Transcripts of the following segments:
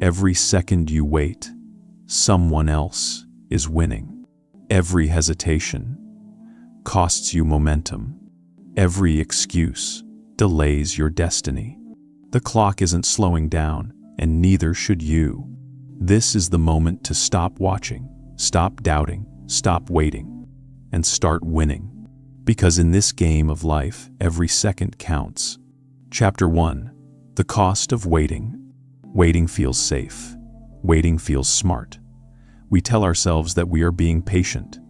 Every second you wait, someone else is winning. Every hesitation costs you momentum. Every excuse delays your destiny. The clock isn't slowing down, and neither should you. This is the moment to stop watching, stop doubting, stop waiting, and start winning. Because in this game of life, every second counts. Chapter 1. The cost of waiting. Waiting feels safe. Waiting feels smart. We tell ourselves that we are being patient,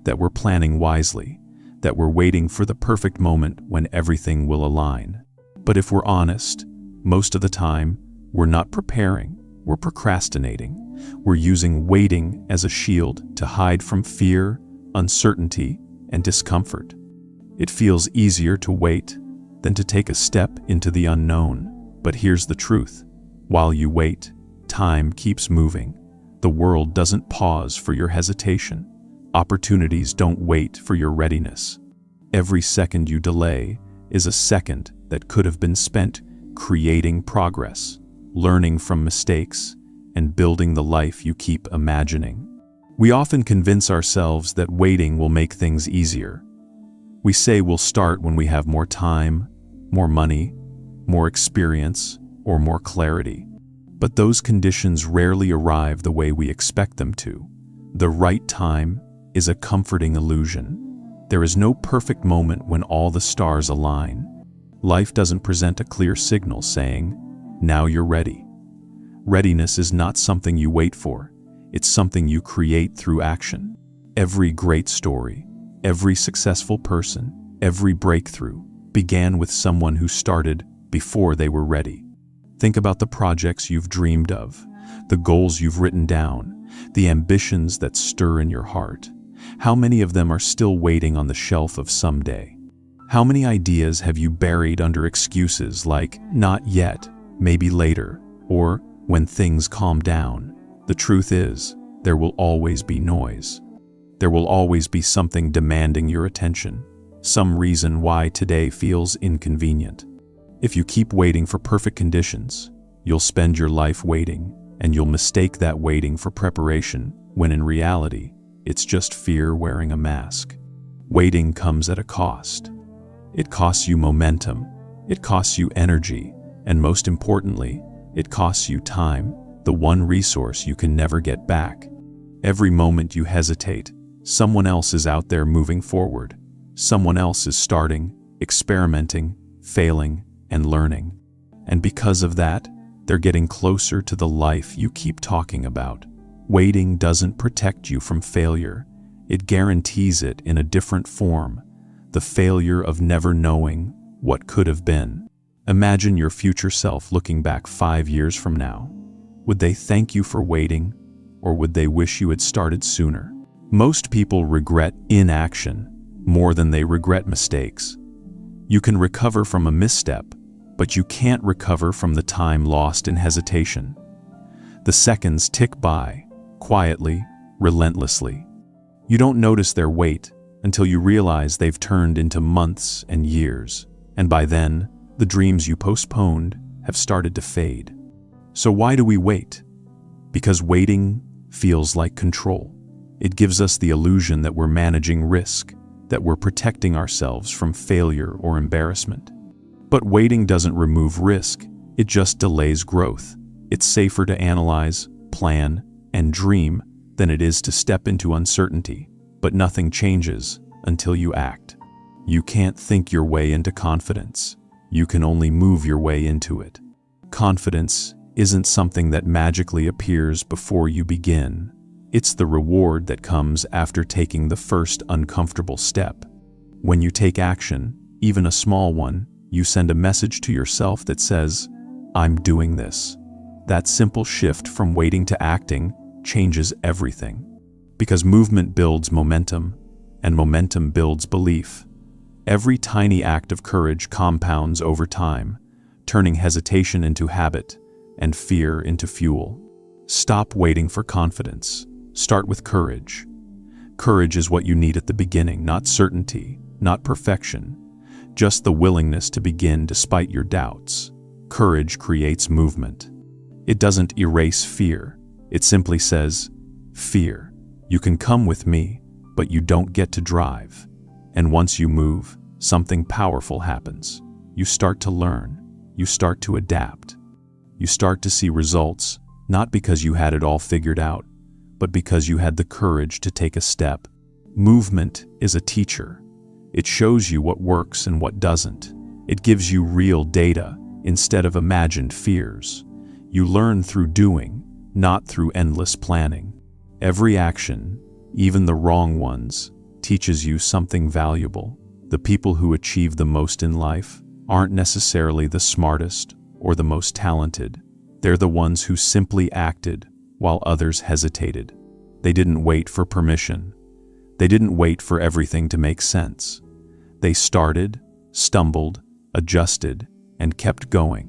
that we're planning wisely, that we're waiting for the perfect moment when everything will align. But if we're honest, most of the time, we're not preparing, we're procrastinating. We're using waiting as a shield to hide from fear, uncertainty, and discomfort. It feels easier to wait than to take a step into the unknown. But here's the truth. While you wait, time keeps moving. The world doesn't pause for your hesitation. Opportunities don't wait for your readiness. Every second you delay is a second that could have been spent creating progress, learning from mistakes, and building the life you keep imagining. We often convince ourselves that waiting will make things easier. We say we'll start when we have more time, more money, more experience, or more clarity. But those conditions rarely arrive the way we expect them to. The right time is a comforting illusion. There is no perfect moment when all the stars align. Life doesn't present a clear signal saying, "Now you're ready." Readiness is not something you wait for. It's something you create through action. Every great story, every successful person, every breakthrough began with someone who started before they were ready. Think about the projects you've dreamed of, the goals you've written down, the ambitions that stir in your heart. How many of them are still waiting on the shelf of someday? How many ideas have you buried under excuses like, "not yet, maybe later," or "when things calm down"? The truth is, there will always be noise. There will always be something demanding your attention, some reason why today feels inconvenient. If you keep waiting for perfect conditions, you'll spend your life waiting, and you'll mistake that waiting for preparation, when in reality, it's just fear wearing a mask. Waiting comes at a cost. It costs you momentum, it costs you energy, and most importantly, it costs you time, the one resource you can never get back. Every moment you hesitate, someone else is out there moving forward. Someone else is starting, experimenting, failing, and learning. And because of that, they're getting closer to the life you keep talking about. Waiting doesn't protect you from failure. It guarantees it in a different form, the failure of never knowing what could have been. Imagine your future self looking back 5 years from now. Would they thank you for waiting, or would they wish you had started sooner? Most people regret inaction more than they regret mistakes. You can recover from a misstep, but you can't recover from the time lost in hesitation. The seconds tick by, quietly, relentlessly. You don't notice their weight until you realize they've turned into months and years, and by then, the dreams you postponed have started to fade. So why do we wait? Because waiting feels like control. It gives us the illusion that we're managing risk, that we're protecting ourselves from failure or embarrassment. But waiting doesn't remove risk, it just delays growth. It's safer to analyze, plan, and dream than it is to step into uncertainty. But nothing changes until you act. You can't think your way into confidence. You can only move your way into it. Confidence isn't something that magically appears before you begin. It's the reward that comes after taking the first uncomfortable step. When you take action, even a small one, you send a message to yourself that says, "I'm doing this." That simple shift from waiting to acting changes everything. Because movement builds momentum, and momentum builds belief. Every tiny act of courage compounds over time, turning hesitation into habit and fear into fuel. Stop waiting for confidence. Start with courage. Courage is what you need at the beginning, not certainty, not perfection, just the willingness to begin despite your doubts. Courage creates movement. It doesn't erase fear. It simply says, "Fear, you can come with me, but you don't get to drive." And once you move, something powerful happens. You start to learn. You start to adapt. You start to see results, not because you had it all figured out, but because you had the courage to take a step. Movement is a teacher. It shows you what works and what doesn't. It gives you real data instead of imagined fears. You learn through doing, not through endless planning. Every action, even the wrong ones, teaches you something valuable. The people who achieve the most in life aren't necessarily the smartest or the most talented. They're the ones who simply acted while others hesitated. They didn't wait for permission. They didn't wait for everything to make sense. They started, stumbled, adjusted, and kept going.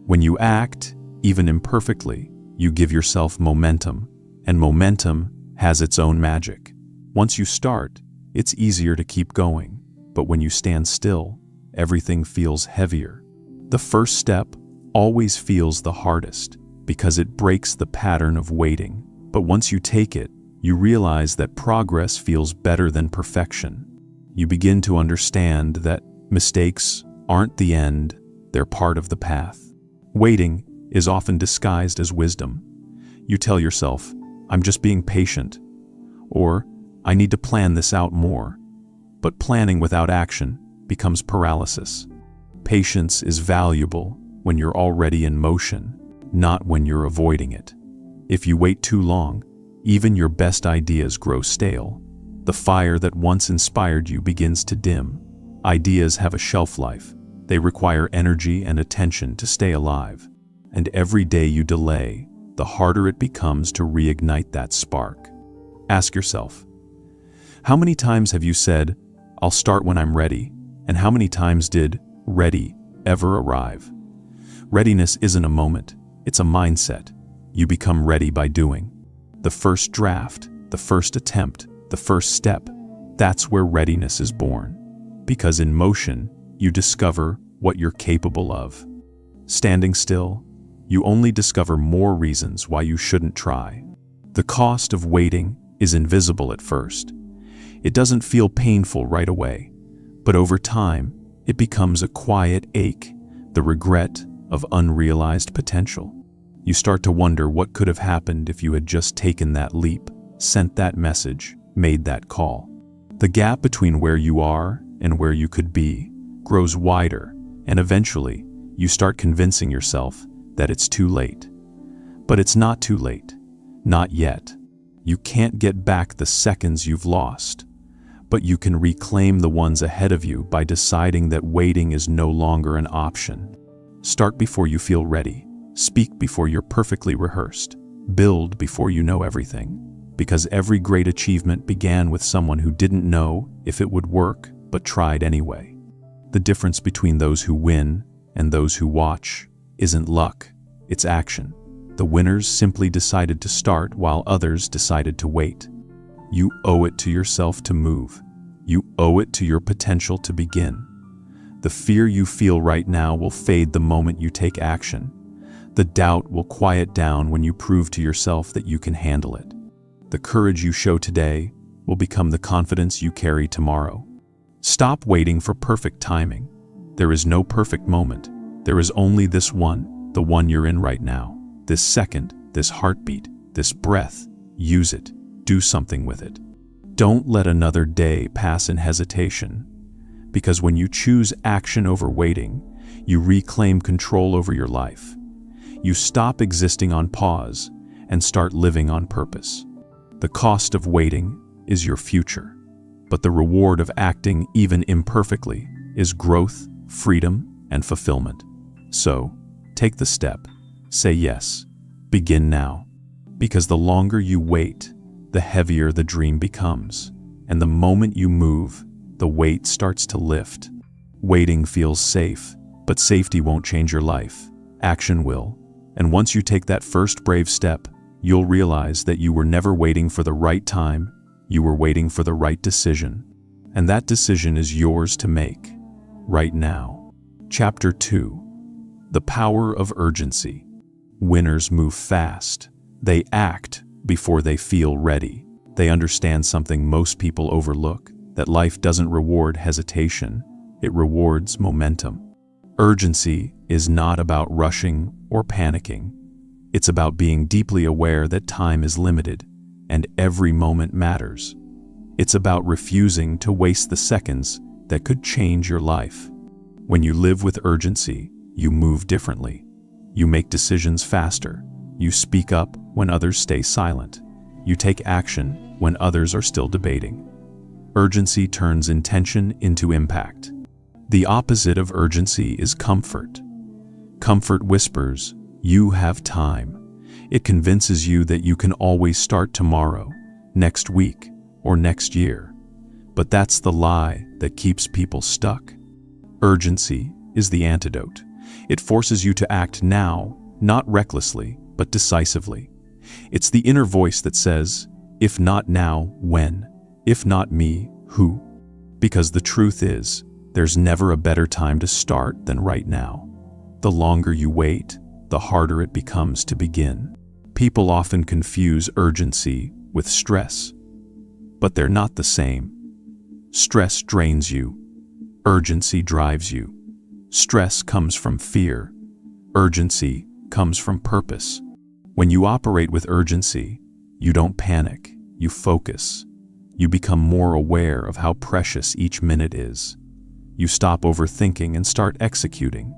When you act, even imperfectly, you give yourself momentum, and momentum has its own magic. Once you start, it's easier to keep going, but when you stand still, everything feels heavier. The first step always feels the hardest because it breaks the pattern of waiting. But once you take it, you realize that progress feels better than perfection. You begin to understand that mistakes aren't the end, they're part of the path. Waiting is often disguised as wisdom. You tell yourself, "I'm just being patient," or "I need to plan this out more." But planning without action becomes paralysis. Patience is valuable when you're already in motion, not when you're avoiding it. If you wait too long, even your best ideas grow stale. The fire that once inspired you begins to dim. Ideas have a shelf life. They require energy and attention to stay alive. And every day you delay, the harder it becomes to reignite that spark. Ask yourself, how many times have you said, "I'll start when I'm ready," and how many times did ready ever arrive? Readiness isn't a moment, it's a mindset. You become ready by doing. The first draft, the first attempt, the first step, that's where readiness is born. Because in motion, you discover what you're capable of. Standing still, you only discover more reasons why you shouldn't try. The cost of waiting is invisible at first. It doesn't feel painful right away, but over time, it becomes a quiet ache, the regret of unrealized potential. You start to wonder what could have happened if you had just taken that leap, sent that message, made that call. The gap between where you are and where you could be grows wider, and eventually, you start convincing yourself that it's too late. But it's not too late. Not yet. You can't get back the seconds you've lost, but you can reclaim the ones ahead of you by deciding that waiting is no longer an option. Start before you feel ready. Speak before you're perfectly rehearsed. Build before you know everything. Because every great achievement began with someone who didn't know if it would work, but tried anyway. The difference between those who win and those who watch isn't luck, it's action. The winners simply decided to start while others decided to wait. You owe it to yourself to move. You owe it to your potential to begin. The fear you feel right now will fade the moment you take action. The doubt will quiet down when you prove to yourself that you can handle it. The courage you show today will become the confidence you carry tomorrow. Stop waiting for perfect timing. There is no perfect moment. There is only this one, the one you're in right now. This second, this heartbeat, this breath. Use it. Do something with it. Don't let another day pass in hesitation. Because when you choose action over waiting, you reclaim control over your life. You stop existing on pause and start living on purpose. The cost of waiting is your future, but the reward of acting even imperfectly is growth, freedom, and fulfillment. So, take the step. Say yes. Begin now. Because the longer you wait, the heavier the dream becomes. And the moment you move, the weight starts to lift. Waiting feels safe, but safety won't change your life. Action will. And once you take that first brave step, you'll realize that you were never waiting for the right time, you were waiting for the right decision. And that decision is yours to make, right now. Chapter 2. The Power of Urgency. Winners move fast. They act before they feel ready. They understand something most people overlook, that life doesn't reward hesitation, it rewards momentum. Urgency is not about rushing or panicking. It's about being deeply aware that time is limited and every moment matters. It's about refusing to waste the seconds that could change your life. When you live with urgency, you move differently. You make decisions faster. You speak up when others stay silent. You take action when others are still debating. Urgency turns intention into impact. The opposite of urgency is comfort. Comfort whispers, "You have time." It convinces you that you can always start tomorrow, next week, or next year. But that's the lie that keeps people stuck. Urgency is the antidote. It forces you to act now, not recklessly, but decisively. It's the inner voice that says, "If not now, when? If not me, who?" Because the truth is, there's never a better time to start than right now. The longer you wait, the harder it becomes to begin. People often confuse urgency with stress, but they're not the same. Stress drains you. Urgency drives you. Stress comes from fear. Urgency comes from purpose. When you operate with urgency, you don't panic, you focus. You become more aware of how precious each minute is. You stop overthinking and start executing.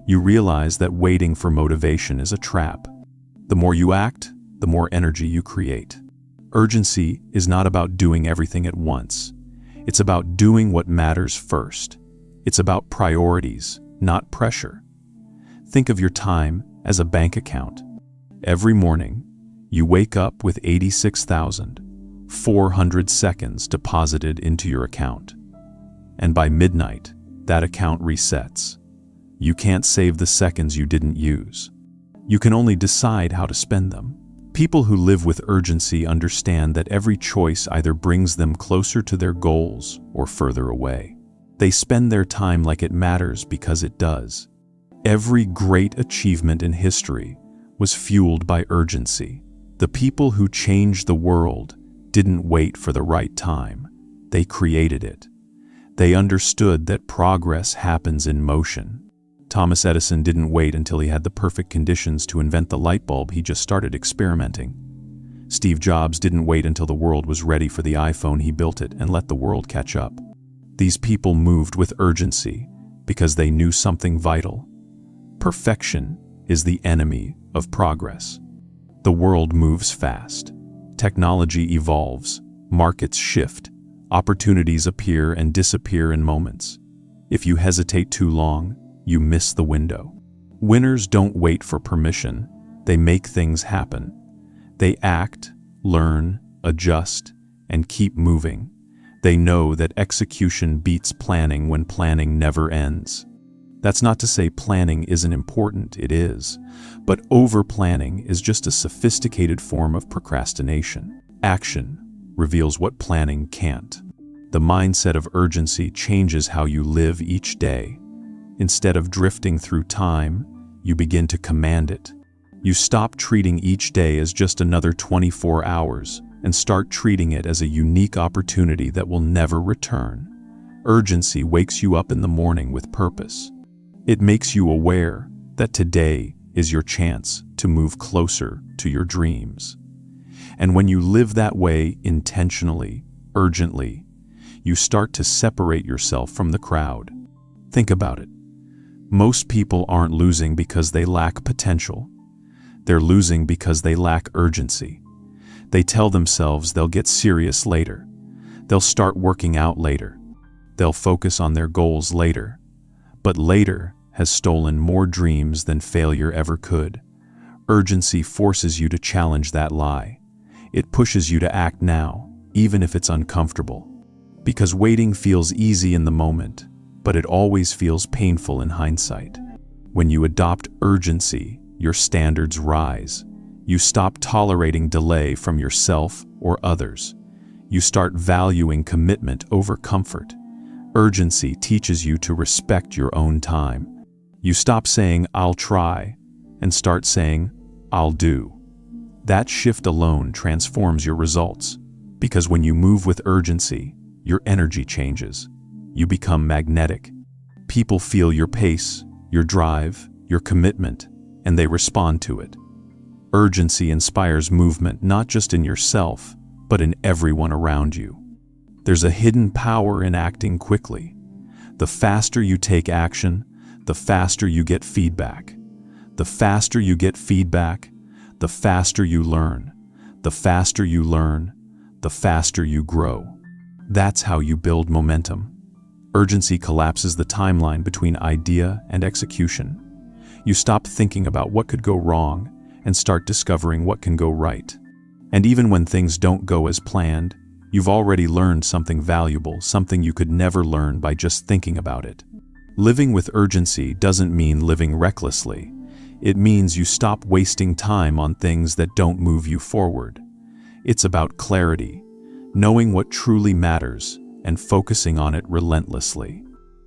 You realize that waiting for motivation is a trap. The more you act, the more energy you create. Urgency is not about doing everything at once. It's about doing what matters first. It's about priorities, not pressure. Think of your time as a bank account. Every morning, you wake up with 86,400 seconds deposited into your account. And by midnight, that account resets. You can't save the seconds you didn't use. You can only decide how to spend them. People who live with urgency understand that every choice either brings them closer to their goals or further away. They spend their time like it matters because it does. Every great achievement in history was fueled by urgency. The people who changed the world didn't wait for the right time. They created it. They understood that progress happens in motion. Thomas Edison didn't wait until he had the perfect conditions to invent the light bulb. He just started experimenting. Steve Jobs didn't wait until the world was ready for the iPhone. He built it and let the world catch up. These people moved with urgency because they knew something vital. Perfection is the enemy of progress. The world moves fast. Technology evolves. Markets shift. Opportunities appear and disappear in moments. If you hesitate too long, you miss the window. Winners don't wait for permission. They make things happen. They act, learn, adjust, and keep moving. They know that execution beats planning when planning never ends. That's not to say planning isn't important, it is. But over-planning is just a sophisticated form of procrastination. Action reveals what planning can't. The mindset of urgency changes how you live each day. Instead of drifting through time, you begin to command it. You stop treating each day as just another 24 hours and start treating it as a unique opportunity that will never return. Urgency wakes you up in the morning with purpose. It makes you aware that today is your chance to move closer to your dreams. And when you live that way intentionally, urgently, you start to separate yourself from the crowd. Think about it. Most people aren't losing because they lack potential. They're losing because they lack urgency. They tell themselves they'll get serious later. They'll start working out later. They'll focus on their goals later. But later has stolen more dreams than failure ever could. Urgency forces you to challenge that lie. It pushes you to act now, even if it's uncomfortable. Because waiting feels easy in the moment, but it always feels painful in hindsight. When you adopt urgency, your standards rise. You stop tolerating delay from yourself or others. You start valuing commitment over comfort. Urgency teaches you to respect your own time. You stop saying, "I'll try," and start saying, "I'll do." That shift alone transforms your results, because when you move with urgency, your energy changes. You become magnetic. People feel your pace, your drive, your commitment, and they respond to it. Urgency inspires movement not just in yourself, but in everyone around you. There's a hidden power in acting quickly. The faster you take action, the faster you get feedback. The faster you get feedback, the faster you learn. The faster you learn, the faster you grow. That's how you build momentum. Urgency collapses the timeline between idea and execution. You stop thinking about what could go wrong and start discovering what can go right. And even when things don't go as planned, you've already learned something valuable, something you could never learn by just thinking about it. Living with urgency doesn't mean living recklessly. It means you stop wasting time on things that don't move you forward. It's about clarity, knowing what truly matters and focusing on it relentlessly.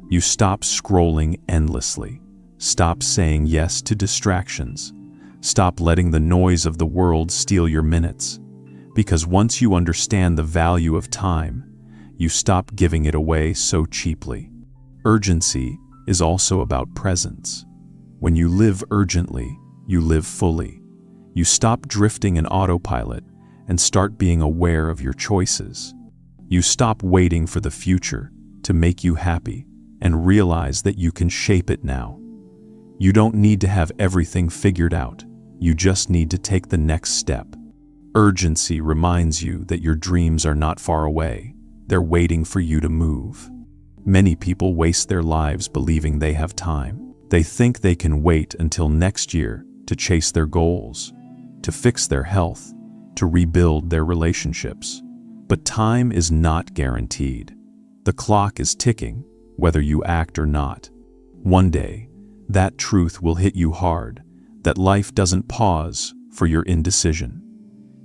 You stop scrolling endlessly. Stop saying yes to distractions. Stop letting the noise of the world steal your minutes. Because once you understand the value of time, you stop giving it away so cheaply. Urgency is also about presence. When you live urgently, you live fully. You stop drifting in autopilot and start being aware of your choices. You stop waiting for the future to make you happy and realize that you can shape it now. You don't need to have everything figured out. You just need to take the next step. Urgency reminds you that your dreams are not far away. They're waiting for you to move. Many people waste their lives believing they have time. They think they can wait until next year to chase their goals, to fix their health, to rebuild their relationships. But time is not guaranteed. The clock is ticking, whether you act or not. One day, that truth will hit you hard, that life doesn't pause for your indecision.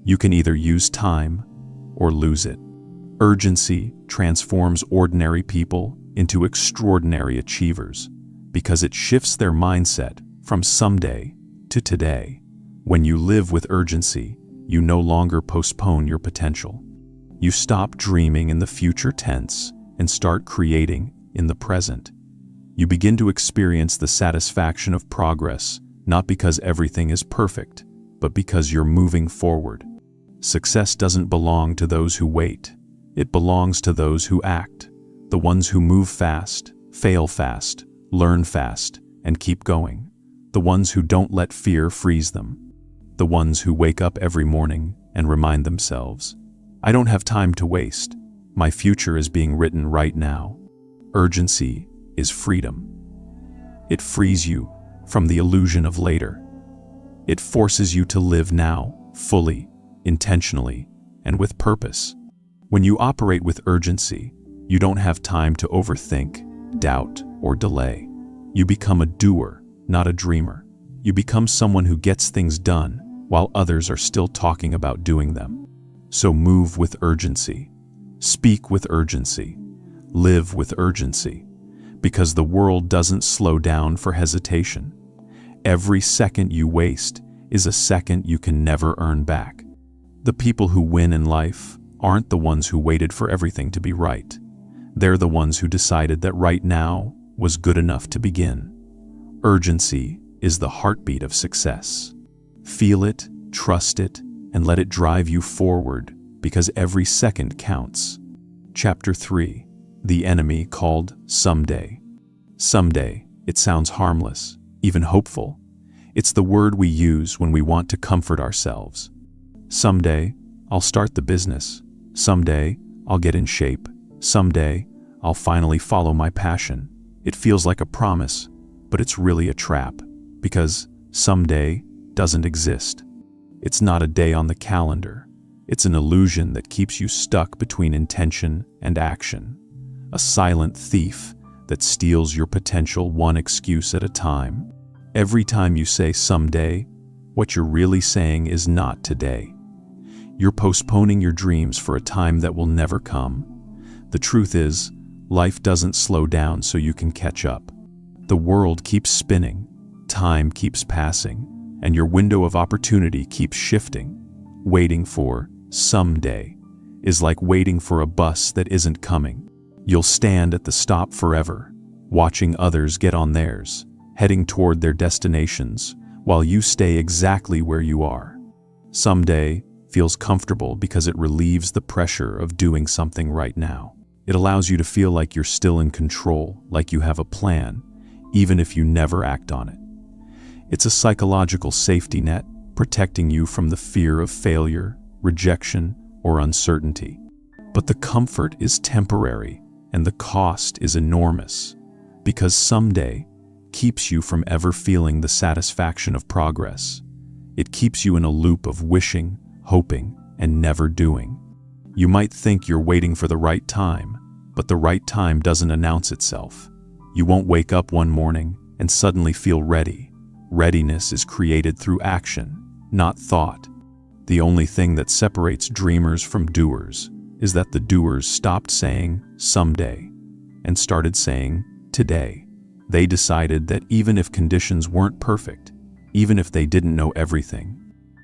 You can either use time or lose it. Urgency transforms ordinary people into extraordinary achievers because it shifts their mindset from someday to today. When you live with urgency, you no longer postpone your potential. You stop dreaming in the future tense and start creating in the present. You begin to experience the satisfaction of progress, not because everything is perfect, but because you're moving forward. Success doesn't belong to those who wait. It belongs to those who act, the ones who move fast, fail fast, learn fast, and keep going. The ones who don't let fear freeze them. The ones who wake up every morning and remind themselves, "I don't have time to waste. My future is being written right now." Urgency is freedom. It frees you from the illusion of later. It forces you to live now, fully, intentionally, and with purpose. When you operate with urgency, you don't have time to overthink, doubt, or delay. You become a doer, not a dreamer. You become someone who gets things done while others are still talking about doing them. So move with urgency. Speak with urgency. Live with urgency. Because the world doesn't slow down for hesitation. Every second you waste is a second you can never earn back. The people who win in life aren't the ones who waited for everything to be right. They're the ones who decided that right now was good enough to begin. Urgency is the heartbeat of success. Feel it, trust it, and let it drive you forward, because every second counts. Chapter 3. The enemy called someday. Someday, it sounds harmless, even hopeful. It's the word we use when we want to comfort ourselves. Someday, I'll start the business. Someday, I'll get in shape. Someday, I'll finally follow my passion. It feels like a promise, but it's really a trap, because someday doesn't exist. It's not a day on the calendar. It's an illusion that keeps you stuck between intention and action. A silent thief that steals your potential one excuse at a time. Every time you say someday, what you're really saying is not today. You're postponing your dreams for a time that will never come. The truth is, life doesn't slow down so you can catch up. The world keeps spinning, time keeps passing, and your window of opportunity keeps shifting. Waiting for someday is like waiting for a bus that isn't coming. You'll stand at the stop forever, watching others get on theirs, heading toward their destinations, while you stay exactly where you are. Someday feels comfortable because it relieves the pressure of doing something right now. It allows you to feel like you're still in control, like you have a plan, even if you never act on it. It's a psychological safety net, protecting you from the fear of failure, rejection, or uncertainty. But the comfort is temporary, and the cost is enormous, because someday keeps you from ever feeling the satisfaction of progress. It keeps you in a loop of wishing, hoping, and never doing. You might think you're waiting for the right time, but the right time doesn't announce itself. You won't wake up one morning and suddenly feel ready. Readiness is created through action, not thought. The only thing that separates dreamers from doers is that the doers stopped saying someday and started saying today. They decided that even if conditions weren't perfect, even if they didn't know everything,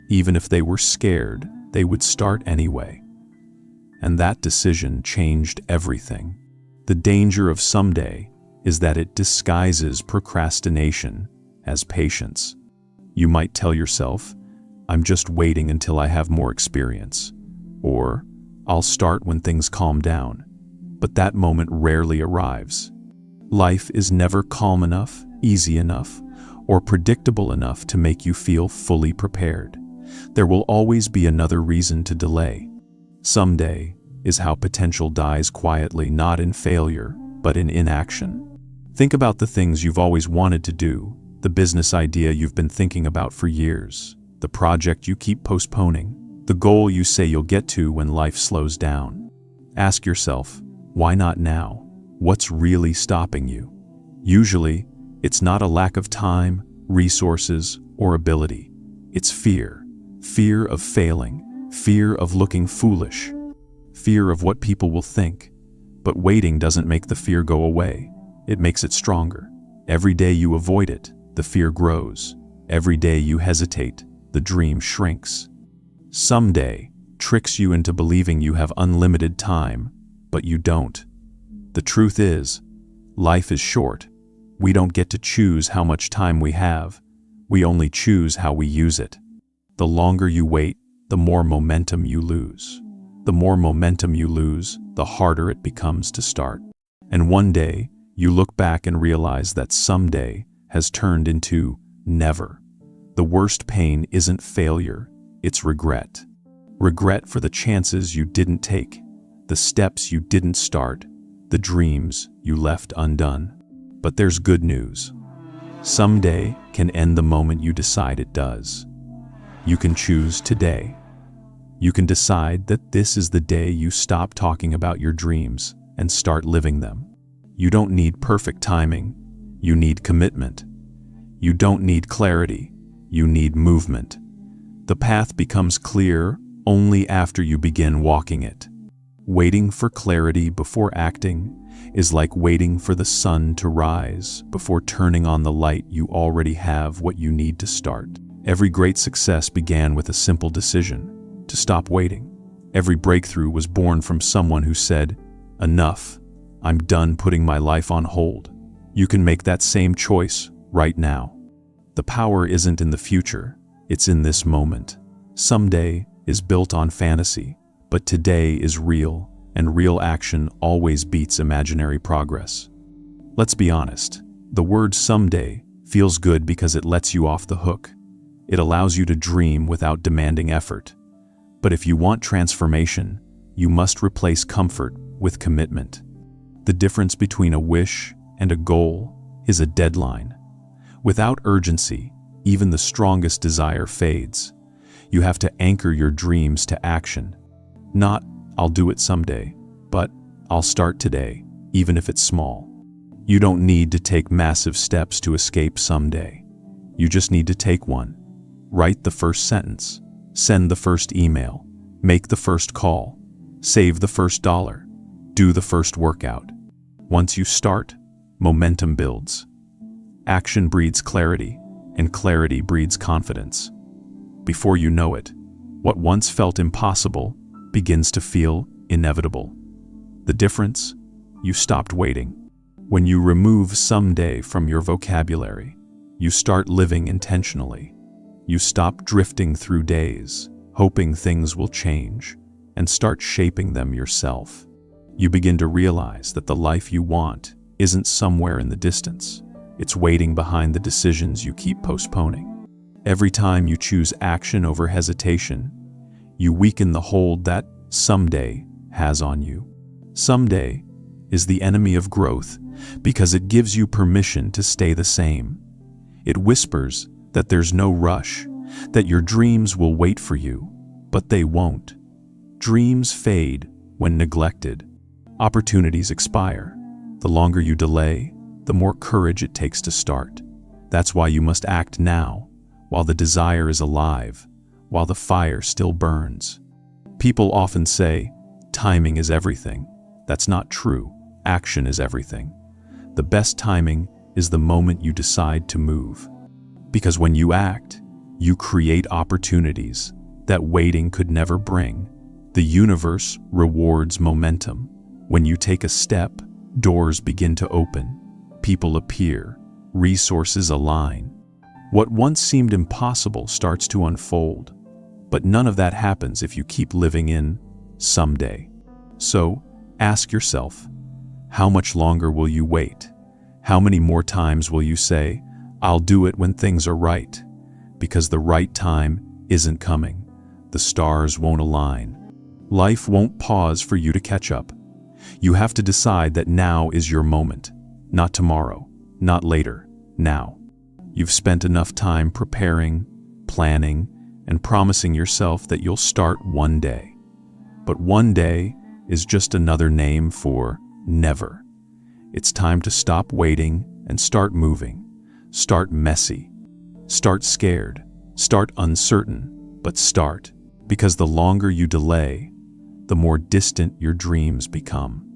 even if they were scared, they would start anyway. And that decision changed everything. The danger of someday is that it disguises procrastination as patience. You might tell yourself, I'm just waiting until I have more experience, or I'll start when things calm down. But that moment rarely arrives. Life is never calm enough, easy enough, or predictable enough to make you feel fully prepared. There will always be another reason to delay. Someday is how potential dies quietly, not in failure, but in inaction. Think about the things you've always wanted to do, the business idea you've been thinking about for years, the project you keep postponing, the goal you say you'll get to when life slows down. Ask yourself, why not now? What's really stopping you? Usually, it's not a lack of time, resources, or ability. It's fear. Fear of failing, fear of looking foolish, fear of what people will think. But waiting doesn't make the fear go away. It makes it stronger. Every day you avoid it, the fear grows. Every day you hesitate, the dream shrinks. Someday tricks you into believing you have unlimited time, but you don't. The truth is, life is short. We don't get to choose how much time we have. We only choose how we use it. The longer you wait, the more momentum you lose. The more momentum you lose, the harder it becomes to start. And one day, you look back and realize that someday has turned into never. The worst pain isn't failure, it's regret. Regret for the chances you didn't take, the steps you didn't start, the dreams you left undone. But there's good news. Someday can end the moment you decide it does. You can choose today. You can decide that this is the day you stop talking about your dreams and start living them. You don't need perfect timing. You need commitment. You don't need clarity. You need movement. The path becomes clear only after you begin walking it. Waiting for clarity before acting is like waiting for the sun to rise before turning on the light. You already have what you need to start. Every great success began with a simple decision: to stop waiting. Every breakthrough was born from someone who said, "Enough, I'm done putting my life on hold." You can make that same choice right now. The power isn't in the future, it's in this moment. Someday is built on fantasy, but today is real, and real action always beats imaginary progress. Let's be honest, the word someday feels good because it lets you off the hook. It allows you to dream without demanding effort. But if you want transformation, you must replace comfort with commitment. The difference between a wish and a goal is a deadline. Without urgency, even the strongest desire fades. You have to anchor your dreams to action. Not, "I'll do it someday," but "I'll start today," even if it's small. You don't need to take massive steps to escape someday. You just need to take one. Write the first sentence, send the first email, make the first call, save the first dollar, do the first workout. Once you start, momentum builds. Action breeds clarity, and clarity breeds confidence. Before you know it, what once felt impossible begins to feel inevitable. The difference? You stopped waiting. When you remove someday from your vocabulary, you start living intentionally. You stop drifting through days, hoping things will change, and start shaping them yourself. You begin to realize that the life you want isn't somewhere in the distance. It's waiting behind the decisions you keep postponing. Every time you choose action over hesitation, you weaken the hold that someday has on you. Someday is the enemy of growth because it gives you permission to stay the same. It whispers that there's no rush, that your dreams will wait for you, but they won't. Dreams fade when neglected. Opportunities expire. The longer you delay, the more courage it takes to start. That's why you must act now, while the desire is alive, while the fire still burns. People often say, timing is everything. That's not true. Action is everything. The best timing is the moment you decide to move. Because when you act, you create opportunities that waiting could never bring. The universe rewards momentum. When you take a step, doors begin to open, people appear, resources align. What once seemed impossible starts to unfold, but none of that happens if you keep living in someday. So, ask yourself, how much longer will you wait? How many more times will you say, I'll do it when things are right? Because the right time isn't coming. The stars won't align. Life won't pause for you to catch up. You have to decide that now is your moment. Not tomorrow, not later, now. You've spent enough time preparing, planning, and promising yourself that you'll start one day. But one day is just another name for never. It's time to stop waiting and start moving. Start messy. Start scared. Start uncertain, but start. Because the longer you delay, the more distant your dreams become.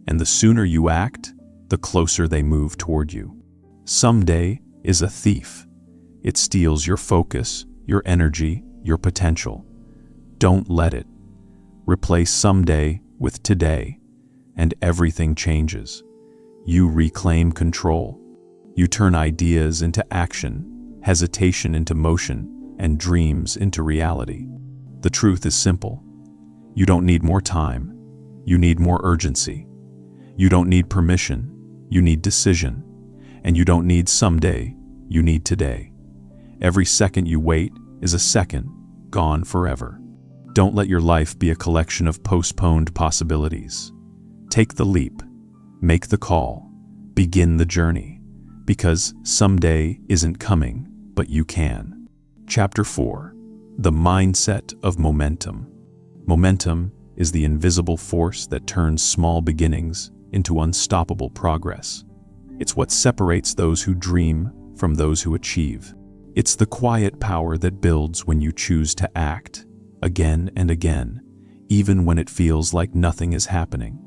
And the sooner you act, the closer they move toward you. Someday is a thief. It steals your focus, your energy, your potential. Don't let it. Replace someday with today, and everything changes. You reclaim control. You turn ideas into action, hesitation into motion, and dreams into reality. The truth is simple. You don't need more time. You need more urgency. You don't need permission. You need decision. And you don't need someday. You need today. Every second you wait is a second gone forever. Don't let your life be a collection of postponed possibilities. Take the leap. Make the call. Begin the journey. Because someday isn't coming, but you can. Chapter 4. The Mindset of Momentum. Momentum is the invisible force that turns small beginnings into unstoppable progress. It's what separates those who dream from those who achieve. It's the quiet power that builds when you choose to act, again and again, even when it feels like nothing is happening.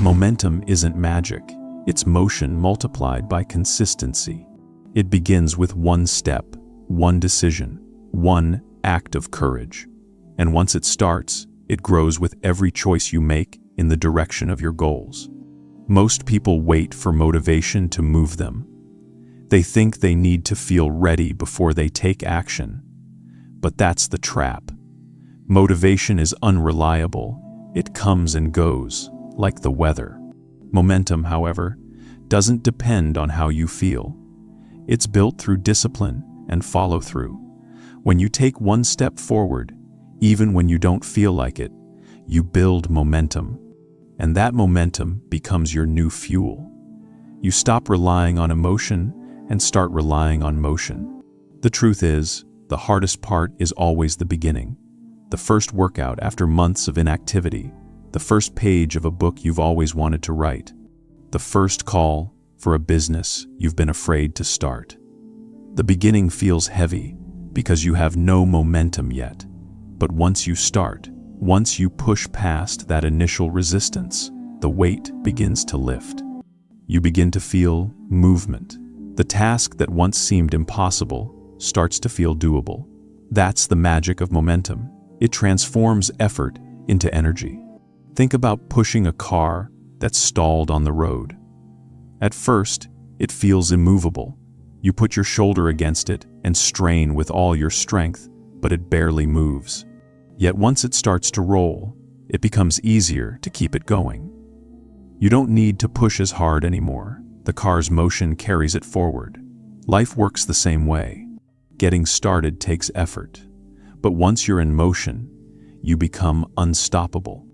Momentum isn't magic. It's motion multiplied by consistency. It begins with one step, one decision, one act of courage. And once it starts, it grows with every choice you make in the direction of your goals. Most people wait for motivation to move them. They think they need to feel ready before they take action. But that's the trap. Motivation is unreliable. It comes and goes, like the weather. Momentum, however, doesn't depend on how you feel. It's built through discipline and follow-through. When you take one step forward, even when you don't feel like it, you build momentum. And that momentum becomes your new fuel. You stop relying on emotion and start relying on motion. The truth is, the hardest part is always the beginning. The first workout after months of inactivity. The first page of a book you've always wanted to write. The first call for a business you've been afraid to start. The beginning feels heavy because you have no momentum yet. But once you start, once you push past that initial resistance, the weight begins to lift. You begin to feel movement, The task that once seemed impossible starts to feel doable. That's the magic of momentum. It transforms effort into energy. Think about pushing a car that's stalled on the road. At first, it feels immovable. You put your shoulder against it and strain with all your strength, but it barely moves. Yet once it starts to roll, it becomes easier to keep it going. You don't need to push as hard anymore. The car's motion carries it forward. Life works the same way. Getting started takes effort. But once you're in motion, you become unstoppable.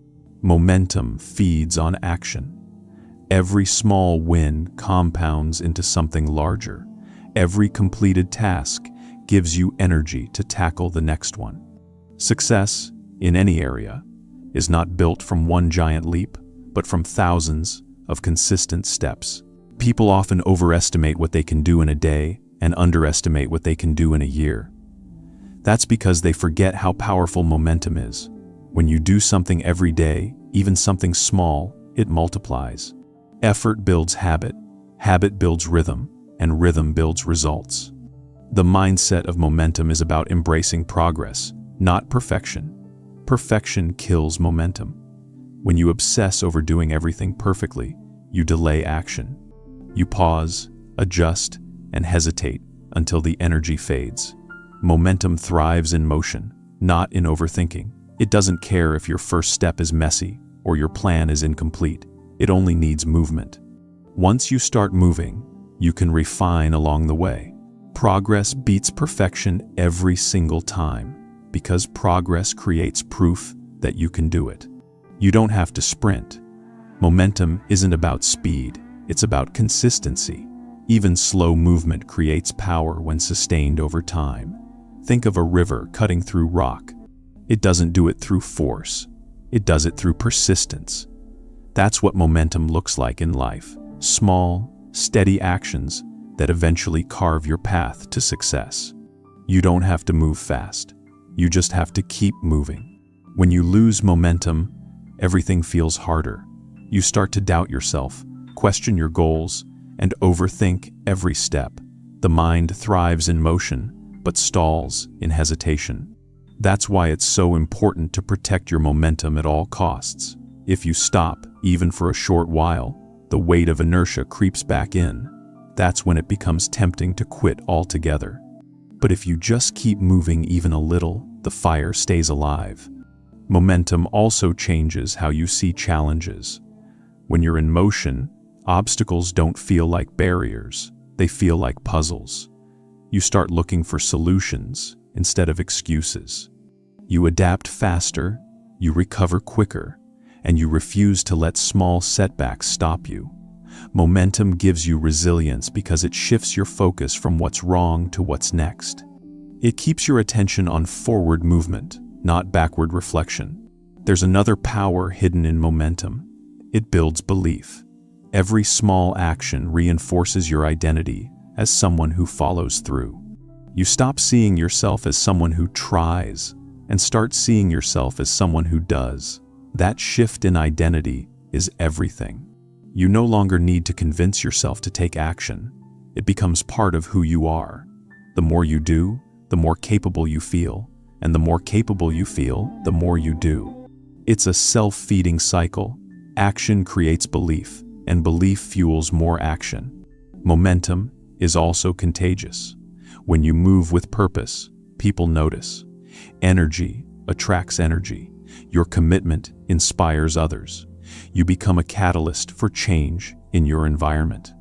Momentum feeds on action. Every small win compounds into something larger. Every completed task gives you energy to tackle the next one. Success, in any area, is not built from one giant leap, but from thousands of consistent steps. People often overestimate what they can do in a day and underestimate what they can do in a year. That's because they forget how powerful momentum is. When you do something every day, even something small, it multiplies. Effort builds habit, habit builds rhythm, and rhythm builds results. The mindset of momentum is about embracing progress, not perfection. Perfection kills momentum. When you obsess over doing everything perfectly, you delay action. You pause, adjust, and hesitate until the energy fades. Momentum thrives in motion, not in overthinking. It doesn't care if your first step is messy or your plan is incomplete. It only needs movement. Once you start moving, you can refine along the way. Progress beats perfection every single time, because progress creates proof that you can do it. You don't have to sprint. Momentum isn't about speed, it's about consistency. Even slow movement creates power when sustained over time. Think of a river cutting through rock. It doesn't do it through force, it does it through persistence. That's what momentum looks like in life. Small, steady actions that eventually carve your path to success. You don't have to move fast. You just have to keep moving. When you lose momentum, everything feels harder. You start to doubt yourself, question your goals, and overthink every step. The mind thrives in motion, but stalls in hesitation. That's why it's so important to protect your momentum at all costs. If you stop, even for a short while, the weight of inertia creeps back in. That's when it becomes tempting to quit altogether. But if you just keep moving even a little, the fire stays alive. Momentum also changes how you see challenges. When you're in motion, obstacles don't feel like barriers, they feel like puzzles. You start looking for solutions instead of excuses. You adapt faster, you recover quicker, and you refuse to let small setbacks stop you. Momentum gives you resilience because it shifts your focus from what's wrong to what's next. It keeps your attention on forward movement, not backward reflection. There's another power hidden in momentum. It builds belief. Every small action reinforces your identity as someone who follows through. You stop seeing yourself as someone who tries and start seeing yourself as someone who does. That shift in identity is everything. You no longer need to convince yourself to take action. It becomes part of who you are. The more you do, the more capable you feel, and the more capable you feel, the more you do. It's a self-feeding cycle. Action creates belief, and belief fuels more action. Momentum is also contagious. When you move with purpose, people notice. Energy attracts energy. Your commitment inspires others. You become a catalyst for change in your environment.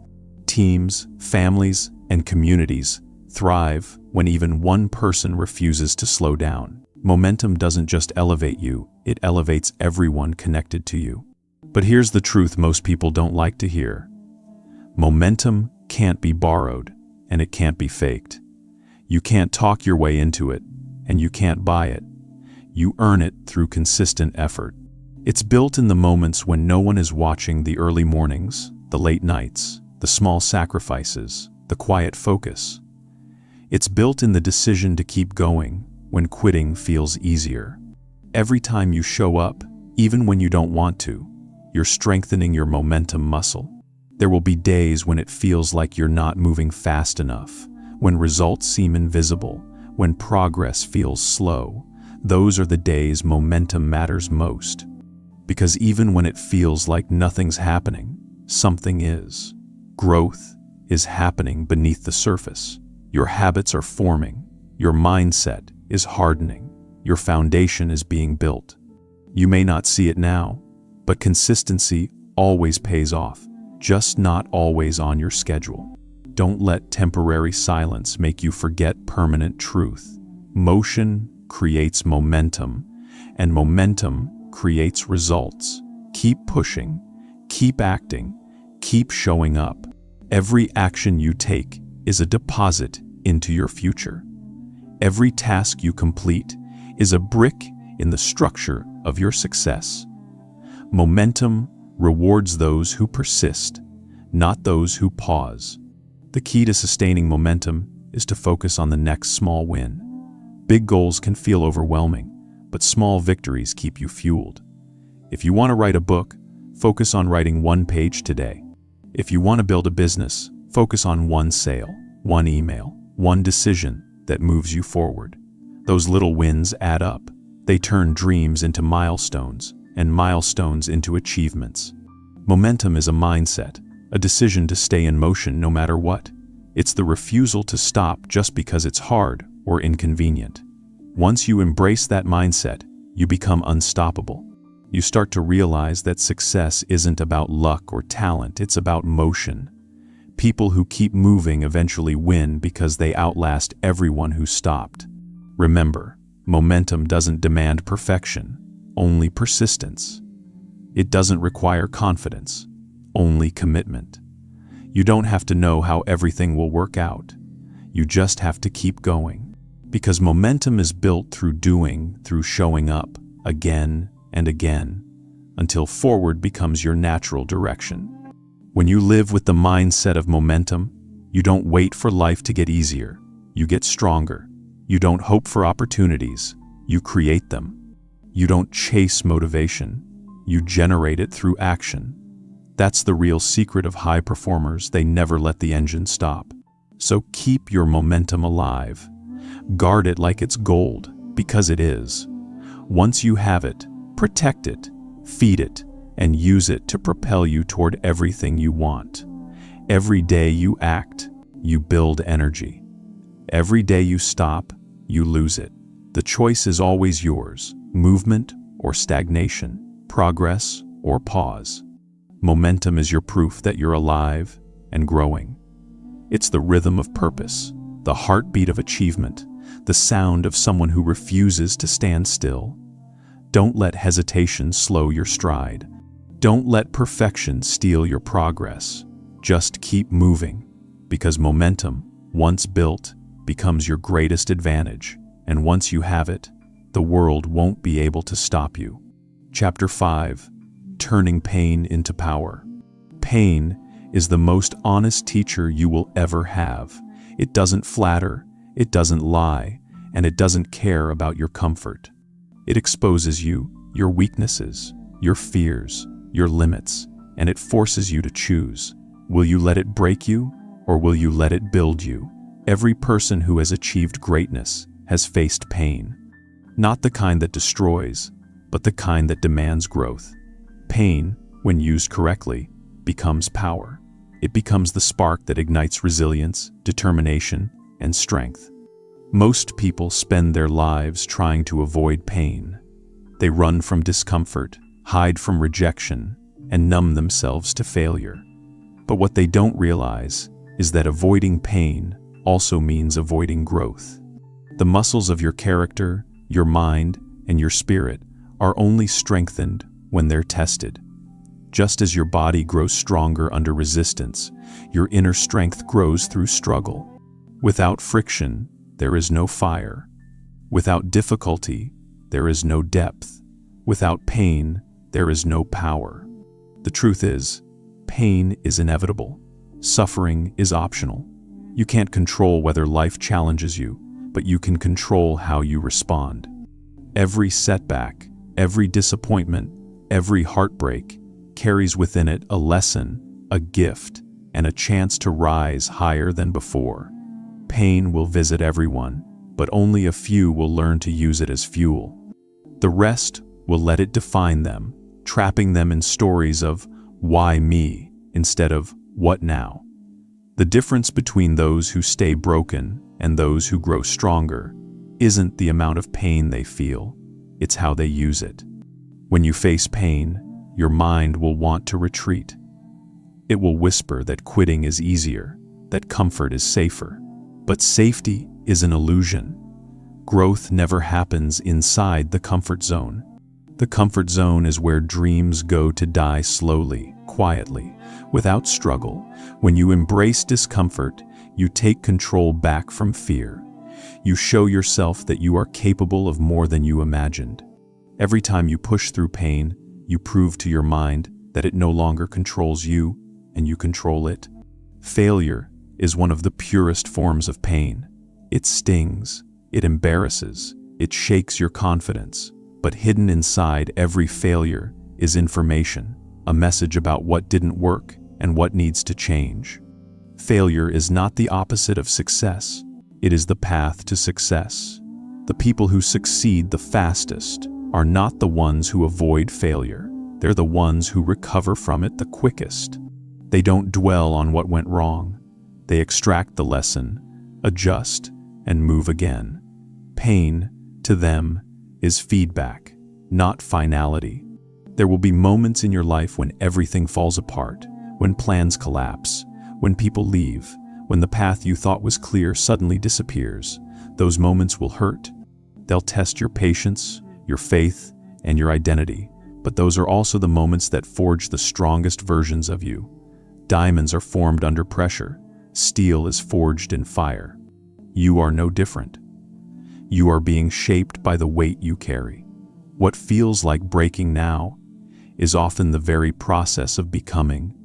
Teams, families, and communities thrive when even one person refuses to slow down. Momentum doesn't just elevate you, it elevates everyone connected to you. But here's the truth most people don't like to hear. Momentum can't be borrowed, and it can't be faked. You can't talk your way into it, and you can't buy it. You earn it through consistent effort. It's built in the moments when no one is watching, the early mornings, the late nights, the small sacrifices, the quiet focus. It's built in the decision to keep going when quitting feels easier. Every time you show up, even when you don't want to, you're strengthening your momentum muscle. There will be days when it feels like you're not moving fast enough, when results seem invisible, when progress feels slow. Those are the days momentum matters most. Because even when it feels like nothing's happening, something is. Growth is happening beneath the surface. Your habits are forming. Your mindset is hardening. Your foundation is being built. You may not see it now, but consistency always pays off, just not always on your schedule. Don't let temporary silence make you forget permanent truth. Motion creates momentum, and momentum creates results. Keep pushing, keep acting, keep showing up. Every action you take is a deposit into your future. Every task you complete is a brick in the structure of your success. Momentum rewards those who persist, not those who pause. The key to sustaining momentum is to focus on the next small win. Big goals can feel overwhelming, but small victories keep you fueled. If you want to write a book, focus on writing 1 page today. If you want to build a business, focus on 1 sale, 1 email, 1 decision that moves you forward. Those little wins add up. They turn dreams into milestones, and milestones into achievements. Momentum is a mindset, a decision to stay in motion no matter what. It's the refusal to stop just because it's hard or inconvenient. Once you embrace that mindset, you become unstoppable. You start to realize that success isn't about luck or talent, it's about motion. People who keep moving eventually win because they outlast everyone who stopped. Remember, momentum doesn't demand perfection, only persistence. It doesn't require confidence, only commitment. You don't have to know how everything will work out. You just have to keep going. Because momentum is built through doing, through showing up, again and again, until forward becomes your natural direction. When you live with the mindset of momentum, you don't wait for life to get easier. You get stronger. You don't hope for opportunities. You create them. You don't chase motivation. You generate it through action. That's the real secret of high performers. They never let the engine stop. So keep your momentum alive. Guard it like it's gold, because it is. Once you have it, protect it, feed it, and use it to propel you toward everything you want. Every day you act, you build energy. Every day you stop, you lose it. The choice is always yours: movement or stagnation, progress or pause. Momentum is your proof that you're alive and growing. It's the rhythm of purpose, the heartbeat of achievement, the sound of someone who refuses to stand still. Don't let hesitation slow your stride. Don't let perfection steal your progress. Just keep moving, because momentum, once built, becomes your greatest advantage, and once you have it, the world won't be able to stop you. Chapter 5: Turning Pain into Power. Pain is the most honest teacher you will ever have. It doesn't flatter, it doesn't lie, and it doesn't care about your comfort. It exposes you, your weaknesses, your fears, your limits, and it forces you to choose. Will you let it break you, or will you let it build you? Every person who has achieved greatness has faced pain. Not the kind that destroys, but the kind that demands growth. Pain, when used correctly, becomes power. It becomes the spark that ignites resilience, determination, and strength. Most people spend their lives trying to avoid pain. They run from discomfort, hide from rejection, and numb themselves to failure. But what they don't realize is that avoiding pain also means avoiding growth. The muscles of your character, your mind, and your spirit are only strengthened when they're tested. Just as your body grows stronger under resistance, your inner strength grows through struggle. Without friction, there is no fire. Without difficulty, there is no depth. Without pain, there is no power. The truth is, pain is inevitable. Suffering is optional. You can't control whether life challenges you, but you can control how you respond. Every setback, every disappointment, every heartbreak carries within it a lesson, a gift, and a chance to rise higher than before. Pain will visit everyone, but only a few will learn to use it as fuel. The rest will let it define them, trapping them in stories of "why me" instead of "what now?" The difference between those who stay broken and those who grow stronger isn't the amount of pain they feel, it's how they use it. When you face pain, your mind will want to retreat. It will whisper that quitting is easier, that comfort is safer. But safety is an illusion. Growth never happens inside the comfort zone. The comfort zone is where dreams go to die slowly, quietly, without struggle. When you embrace discomfort, you take control back from fear. You show yourself that you are capable of more than you imagined. Every time you push through pain, you prove to your mind that it no longer controls you, and you control it. Failure is one of the purest forms of pain. It stings, it embarrasses, it shakes your confidence. But hidden inside every failure is information, a message about what didn't work and what needs to change. Failure is not the opposite of success. It is the path to success. The people who succeed the fastest are not the ones who avoid failure. They're the ones who recover from it the quickest. They don't dwell on what went wrong. They extract the lesson, adjust, and move again. Pain, to them, is feedback, not finality. There will be moments in your life when everything falls apart, when plans collapse, when people leave, when the path you thought was clear suddenly disappears. Those moments will hurt. They'll test your patience, your faith, and your identity. But those are also the moments that forge the strongest versions of you. Diamonds are formed under pressure. Steel is forged in fire. You are no different. You are being shaped by the weight you carry. What feels like breaking now is often the very process of becoming.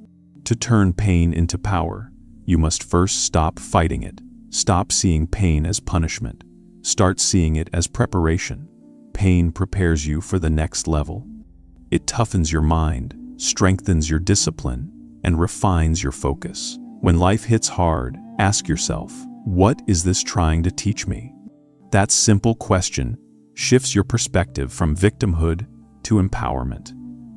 To turn pain into power, you must first stop fighting it. Stop seeing pain as punishment. Start seeing it as preparation. Pain prepares you for the next level. It toughens your mind, strengthens your discipline, and refines your focus. When life hits hard, ask yourself, what is this trying to teach me? That simple question shifts your perspective from victimhood to empowerment.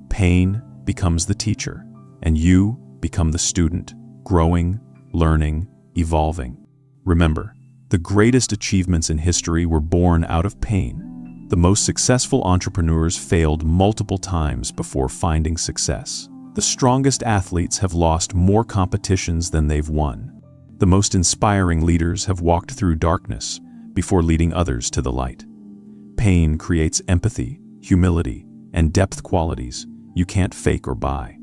Pain becomes the teacher, and you become the student, growing, learning, evolving. Remember, the greatest achievements in history were born out of pain. The most successful entrepreneurs failed multiple times before finding success. The strongest athletes have lost more competitions than they've won. The most inspiring leaders have walked through darkness before leading others to the light. Pain creates empathy, humility, and depth qualities you can't fake or buy.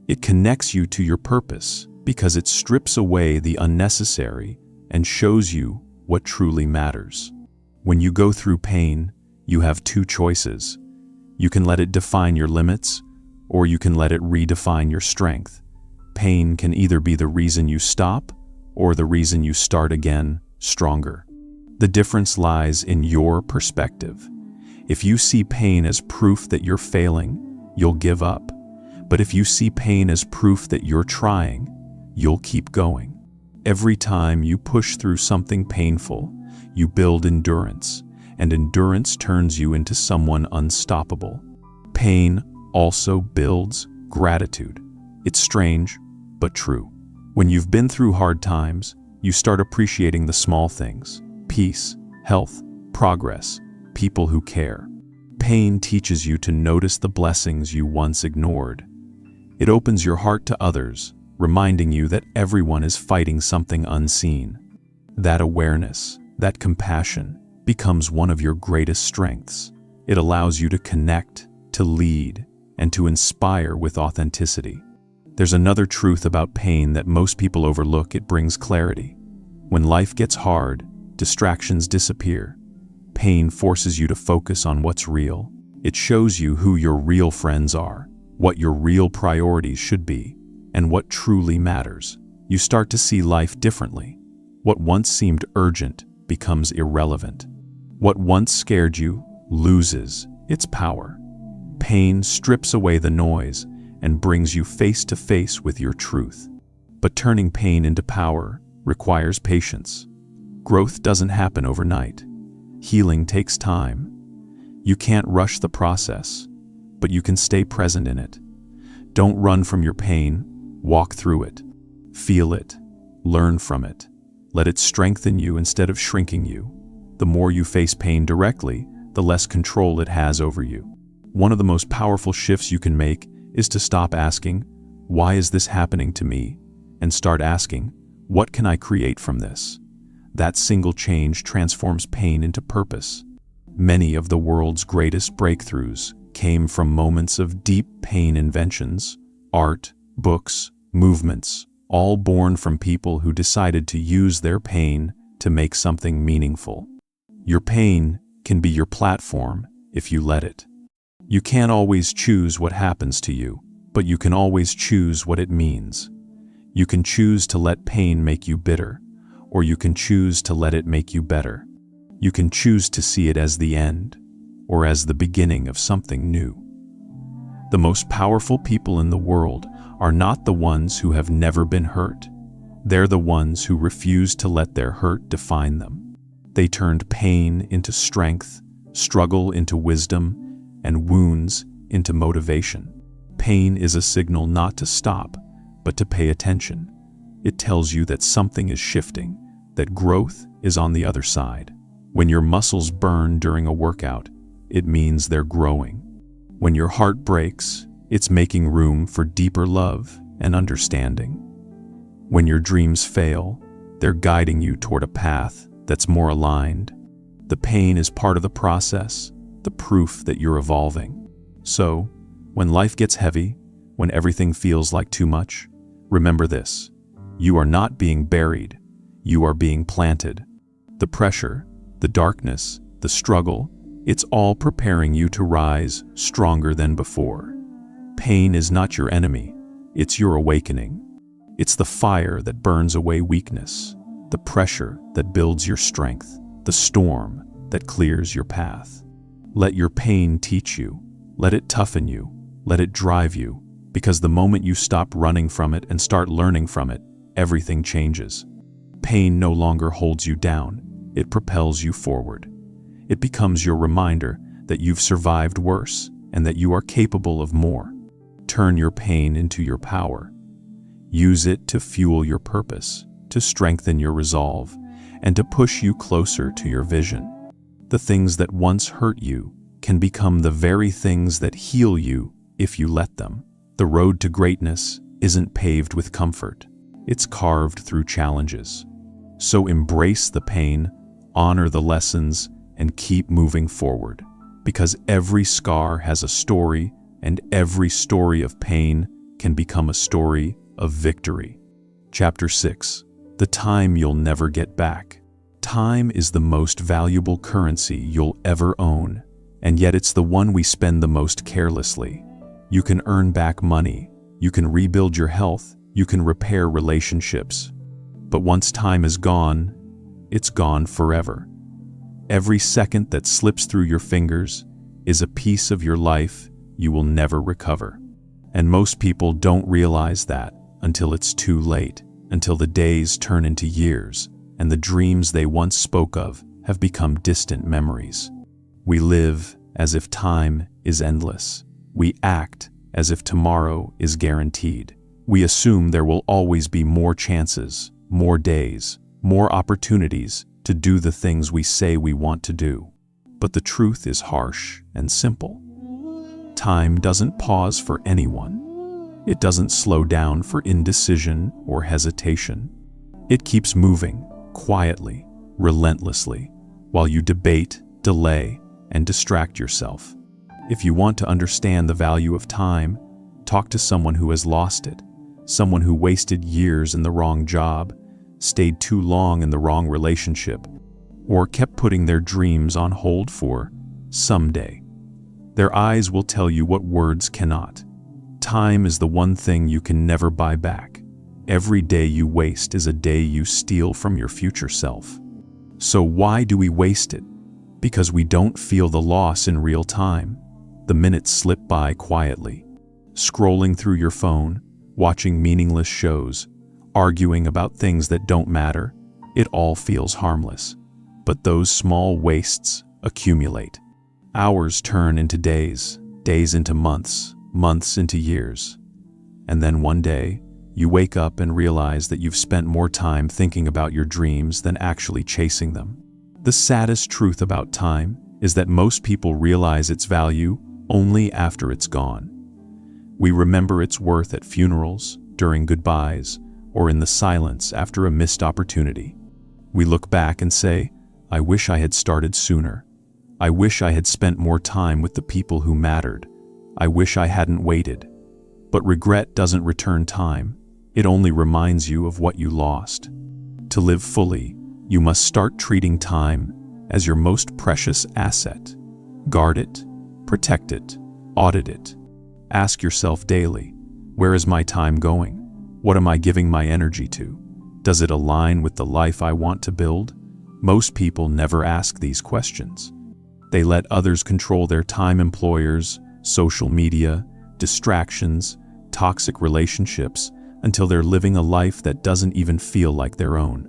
It connects you to your purpose because it strips away the unnecessary and shows you what truly matters. When you go through pain, you have two choices. You can let it define your limits, or you can let it redefine your strength. Pain can either be the reason you stop, or the reason you start again, stronger. The difference lies in your perspective. If you see pain as proof that you're failing, you'll give up. But if you see pain as proof that you're trying, you'll keep going. Every time you push through something painful, you build endurance, and endurance turns you into someone unstoppable. Pain also builds gratitude. It's strange, but true. When you've been through hard times, you start appreciating the small things: peace, health, progress, people who care. Pain teaches you to notice the blessings you once ignored. It opens your heart to others, reminding you that everyone is fighting something unseen. That awareness, that compassion, becomes one of your greatest strengths. It allows you to connect, to lead, and to inspire with authenticity. There's another truth about pain that most people overlook. It brings clarity. When life gets hard, distractions disappear. Pain forces you to focus on what's real. It shows you who your real friends are, what your real priorities should be, and what truly matters. You start to see life differently. What once seemed urgent becomes irrelevant. What once scared you loses its power. Pain strips away the noise and brings you face to face with your truth. But turning pain into power requires patience. Growth doesn't happen overnight. Healing takes time. You can't rush the process, but you can stay present in it. Don't run from your pain, walk through it. Feel it, learn from it. Let it strengthen you instead of shrinking you. The more you face pain directly, the less control it has over you. One of the most powerful shifts you can make is to stop asking, "Why is this happening to me?" and start asking, "What can I create from this?" That single change transforms pain into purpose. Many of the world's greatest breakthroughs came from moments of deep pain. Inventions, art, books, movements, all born from people who decided to use their pain to make something meaningful. Your pain can be your platform if you let it. You can't always choose what happens to you, but you can always choose what it means. You can choose to let pain make you bitter, or you can choose to let it make you better. You can choose to see it as the end, or as the beginning of something new. The most powerful people in the world are not the ones who have never been hurt. They're the ones who refuse to let their hurt define them. They turned pain into strength, struggle into wisdom, and wounds into motivation. Pain is a signal not to stop, but to pay attention. It tells you that something is shifting, that growth is on the other side. When your muscles burn during a workout, it means they're growing. When your heart breaks, it's making room for deeper love and understanding. When your dreams fail, they're guiding you toward a path that's more aligned. The pain is part of the process, the proof that you're evolving. So, when life gets heavy, when everything feels like too much, remember this: you are not being buried, you are being planted. The pressure, the darkness, the struggle, it's all preparing you to rise stronger than before. Pain is not your enemy, it's your awakening. It's the fire that burns away weakness, the pressure that builds your strength, the storm that clears your path. Let your pain teach you, let it toughen you, let it drive you, because the moment you stop running from it and start learning from it, everything changes. Pain no longer holds you down, it propels you forward. It becomes your reminder that you've survived worse and that you are capable of more. Turn your pain into your power. Use it to fuel your purpose, to strengthen your resolve, and to push you closer to your vision. The things that once hurt you can become the very things that heal you if you let them. The road to greatness isn't paved with comfort. It's carved through challenges. So embrace the pain, honor the lessons, and keep moving forward. Because every scar has a story, and every story of pain can become a story of victory. Chapter 6. The time you'll never get back. Time is the most valuable currency you'll ever own, and yet it's the one we spend the most carelessly. You can earn back money, you can rebuild your health, you can repair relationships. But once time is gone, it's gone forever. Every second that slips through your fingers is a piece of your life you will never recover. And most people don't realize that until it's too late, until the days turn into years, and the dreams they once spoke of have become distant memories. We live as if time is endless. We act as if tomorrow is guaranteed. We assume there will always be more chances, more days, more opportunities to do the things we say we want to do. But the truth is harsh and simple. Time doesn't pause for anyone. It doesn't slow down for indecision or hesitation. It keeps moving, quietly, relentlessly, while you debate, delay, and distract yourself. If you want to understand the value of time, talk to someone who has lost it, someone who wasted years in the wrong job, stayed too long in the wrong relationship, or kept putting their dreams on hold for someday. Their eyes will tell you what words cannot. Time is the one thing you can never buy back. Every day you waste is a day you steal from your future self. So why do we waste it? Because we don't feel the loss in real time. The minutes slip by quietly. scrolling through your phone, watching meaningless shows, arguing about things that don't matter. It all feels harmless. But those small wastes accumulate. Hours turn into days, days into months, months into years. And then one day, you wake up and realize that you've spent more time thinking about your dreams than actually chasing them. The saddest truth about time is that most people realize its value only after it's gone. We remember its worth at funerals, during goodbyes, or in the silence after a missed opportunity. We look back and say, "I wish I had started sooner. I wish I had spent more time with the people who mattered. I wish I hadn't waited." But regret doesn't return time. It only reminds you of what you lost. To live fully, you must start treating time as your most precious asset. Guard it, protect it, audit it. Ask yourself daily, where is my time going? What am I giving my energy to? Does it align with the life I want to build? Most people never ask these questions. They let others control their time: employers, social media, distractions, toxic relationships, until they're living a life that doesn't even feel like their own.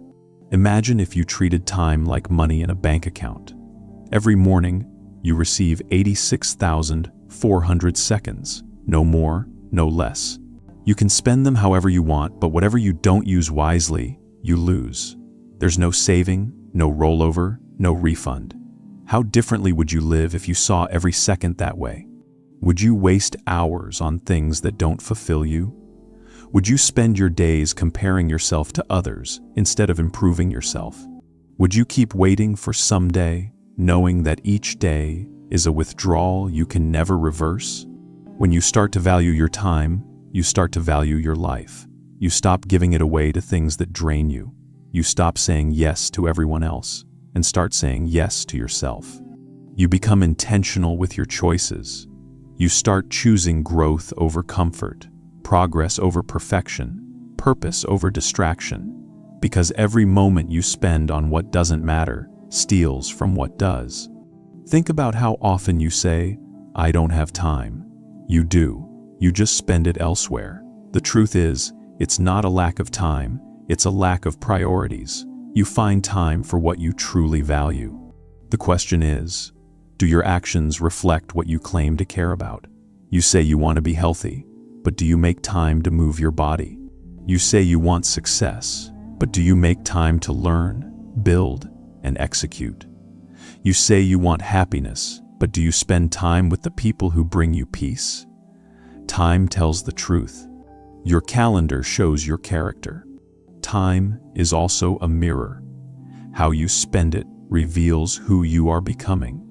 Imagine if you treated time like money in a bank account. Every morning, you receive 86,400 seconds, no more, no less. You can spend them however you want, but whatever you don't use wisely, you lose. There's no saving, no rollover, no refund. How differently would you live if you saw every second that way? Would you waste hours on things that don't fulfill you? Would you spend your days comparing yourself to others instead of improving yourself? Would you keep waiting for someday, knowing that each day is a withdrawal you can never reverse? When you start to value your time, you start to value your life. You stop giving it away to things that drain you. You stop saying yes to everyone else and start saying yes to yourself. You become intentional with your choices. You start choosing growth over comfort, progress over perfection, purpose over distraction, because every moment you spend on what doesn't matter steals from what does. Think about how often you say, "I don't have time." You do. You just spend it elsewhere. The truth is, it's not a lack of time, it's a lack of priorities. You find time for what you truly value. The question is, do your actions reflect what you claim to care about? You say you want to be healthy, but do you make time to move your body? You say you want success, but do you make time to learn, build, and execute? You say you want happiness, but do you spend time with the people who bring you peace? Time tells the truth. Your calendar shows your character. Time is also a mirror. How you spend it reveals who you are becoming.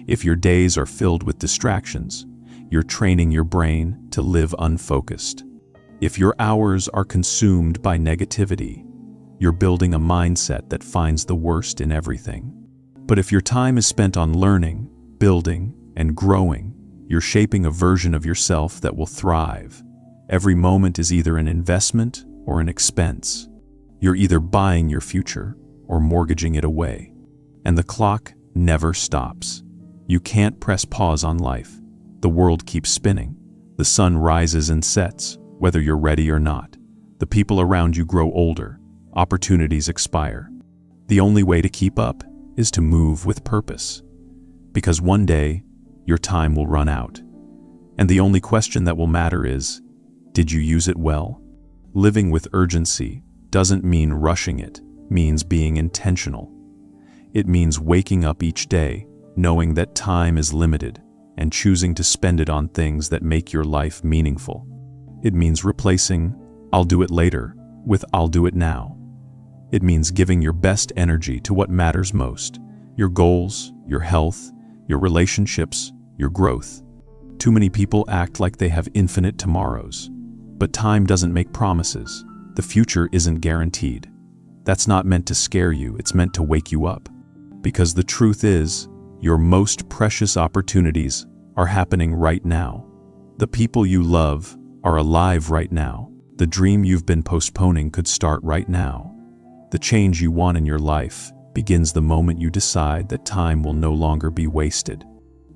If your days are filled with distractions, you're training your brain to live unfocused. If your hours are consumed by negativity, you're building a mindset that finds the worst in everything. But if your time is spent on learning, building, and growing, you're shaping a version of yourself that will thrive. Every moment is either an investment or an expense. You're either buying your future or mortgaging it away. And the clock never stops. You can't press pause on life. The world keeps spinning. The sun rises and sets, whether you're ready or not. The people around you grow older. Opportunities expire. The only way to keep up is to move with purpose. Because one day, your time will run out. And the only question that will matter is, did you use it well? Living with urgency doesn't mean rushing, it means being intentional. It means waking up each day knowing that time is limited and choosing to spend it on things that make your life meaningful. It means replacing "I'll do it later" with "I'll do it now." It means giving your best energy to what matters most: your goals, your health, your relationships, your growth. Too many people act like they have infinite tomorrows. But time doesn't make promises. The future isn't guaranteed. That's not meant to scare you, it's meant to wake you up. Because the truth is, your most precious opportunities are happening right now. The people you love are alive right now. The dream you've been postponing could start right now. The change you want in your life begins the moment you decide that time will no longer be wasted.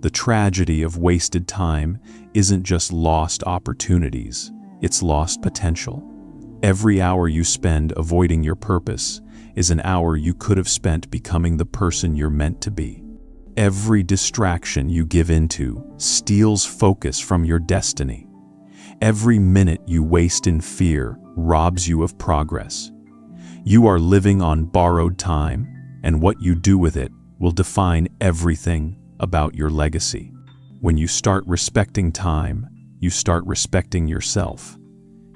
The tragedy of wasted time isn't just lost opportunities, it's lost potential. Every hour you spend avoiding your purpose is an hour you could have spent becoming the person you're meant to be. Every distraction you give into steals focus from your destiny. Every minute you waste in fear robs you of progress. You are living on borrowed time, and what you do with it will define everything about your legacy. When you start respecting time, you start respecting yourself.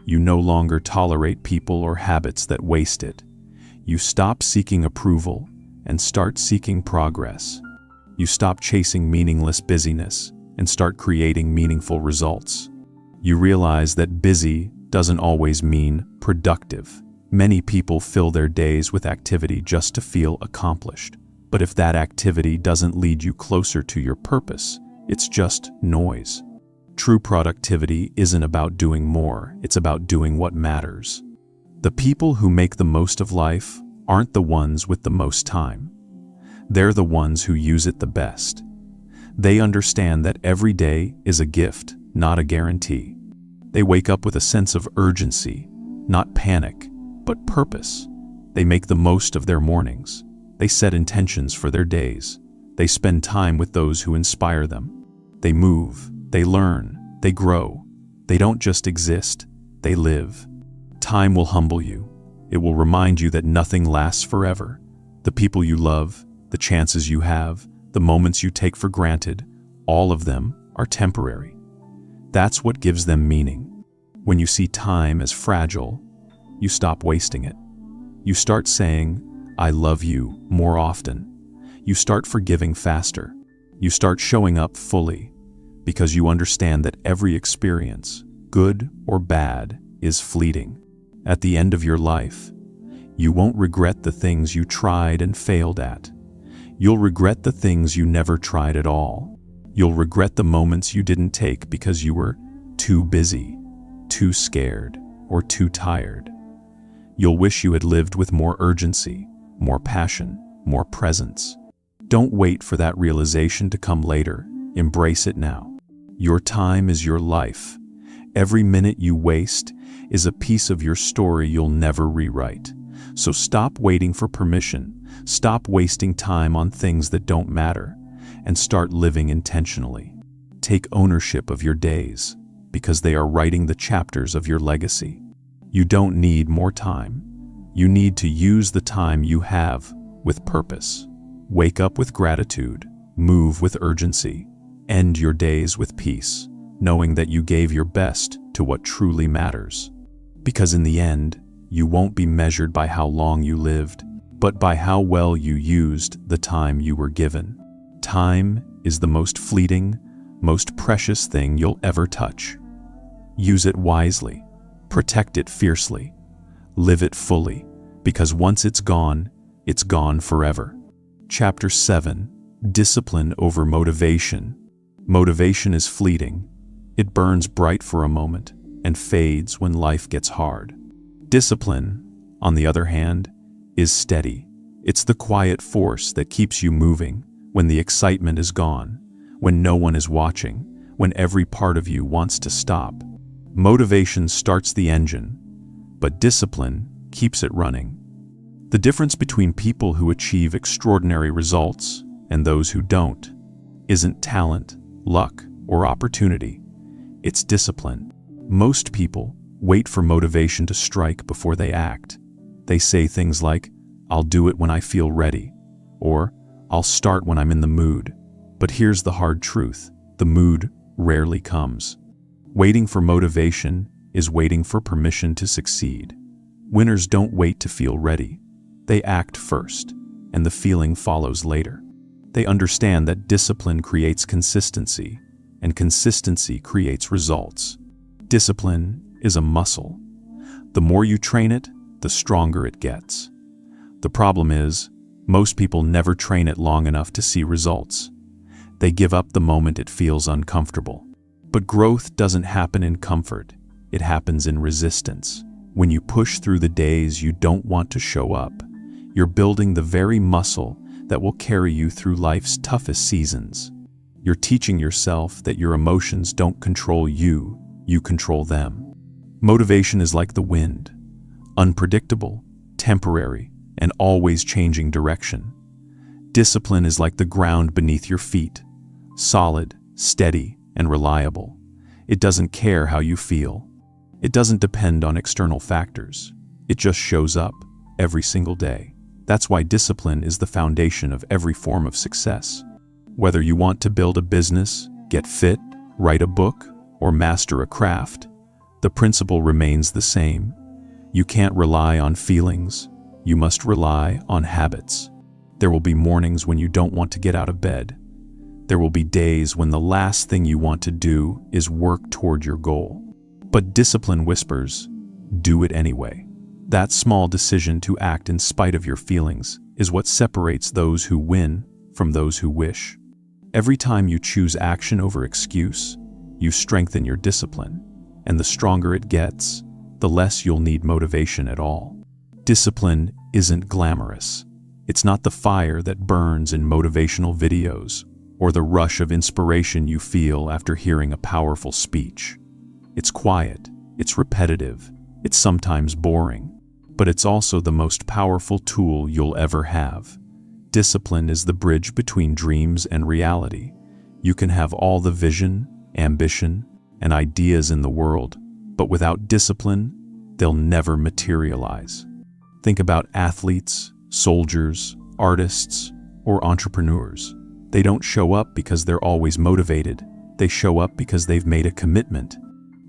You no longer tolerate people or habits that waste it. You stop seeking approval and start seeking progress. You stop chasing meaningless busyness and start creating meaningful results. You realize that busy doesn't always mean productive. Many people fill their days with activity just to feel accomplished. But if that activity doesn't lead you closer to your purpose, it's just noise. True productivity isn't about doing more, it's about doing what matters. The people who make the most of life aren't the ones with the most time. They're the ones who use it the best. They understand that every day is a gift, not a guarantee. They wake up with a sense of urgency, not panic, but purpose. They make the most of their mornings. They set intentions for their days. They spend time with those who inspire them. They move, they learn, they grow. They don't just exist, they live. Time will humble you. It will remind you that nothing lasts forever. The people you love, the chances you have, the moments you take for granted, all of them are temporary. That's what gives them meaning. When you see time as fragile, you stop wasting it. You start saying, "I love you," more often. You start forgiving faster. You start showing up fully because you understand that every experience, good or bad, is fleeting. At the end of your life, you won't regret the things you tried and failed at. You'll regret the things you never tried at all. You'll regret the moments you didn't take because you were too busy, too scared, or too tired. You'll wish you had lived with more urgency, more passion, more presence. Don't wait for that realization to come later. Embrace it now. Your time is your life. Every minute you waste is a piece of your story you'll never rewrite. So stop waiting for permission. Stop wasting time on things that don't matter, and start living intentionally. Take ownership of your days, because they are writing the chapters of your legacy. You don't need more time. You need to use the time you have with purpose. Wake up with gratitude, move with urgency, end your days with peace, knowing that you gave your best to what truly matters. Because in the end, you won't be measured by how long you lived, but by how well you used the time you were given. Time is the most fleeting, most precious thing you'll ever touch. Use it wisely, protect it fiercely, live it fully, because once it's gone forever. Chapter 7: Discipline over motivation. Motivation is fleeting. It burns bright for a moment and fades when life gets hard. Discipline, on the other hand, is steady. It's the quiet force that keeps you moving when the excitement is gone, when no one is watching, when every part of you wants to stop. Motivation starts the engine, but discipline keeps it running. The difference between people who achieve extraordinary results and those who don't isn't talent, luck, or opportunity. It's discipline. Most people wait for motivation to strike before they act. They say things like, "I'll do it when I feel ready," or "I'll start when I'm in the mood." But here's the hard truth: the mood rarely comes. Waiting for motivation is waiting for permission to succeed. Winners don't wait to feel ready. They act first, and the feeling follows later. They understand that discipline creates consistency, and consistency creates results. Discipline is a muscle. The more you train it, the stronger it gets. The problem is, most people never train it long enough to see results. They give up the moment it feels uncomfortable. But growth doesn't happen in comfort. It happens in resistance. When you push through the days you don't want to show up, you're building the very muscle that will carry you through life's toughest seasons. You're teaching yourself that your emotions don't control you, you control them. Motivation is like the wind, unpredictable, temporary, and always changing direction. Discipline is like the ground beneath your feet, solid, steady, and reliable. It doesn't care how you feel. It doesn't depend on external factors. It just shows up every single day. That's why discipline is the foundation of every form of success. Whether you want to build a business, get fit, write a book, or master a craft, the principle remains the same. You can't rely on feelings. You must rely on habits. There will be mornings when you don't want to get out of bed. There will be days when the last thing you want to do is work toward your goal. But discipline whispers, do it anyway. That small decision to act in spite of your feelings is what separates those who win from those who wish. Every time you choose action over excuse, you strengthen your discipline, and the stronger it gets, the less you'll need motivation at all. Discipline isn't glamorous. It's not the fire that burns in motivational videos or the rush of inspiration you feel after hearing a powerful speech. It's quiet, it's repetitive, it's sometimes boring, but it's also the most powerful tool you'll ever have. Discipline is the bridge between dreams and reality. You can have all the vision, ambition, and ideas in the world, but without discipline, they'll never materialize. Think about athletes, soldiers, artists, or entrepreneurs. They don't show up because they're always motivated. They show up because they've made a commitment.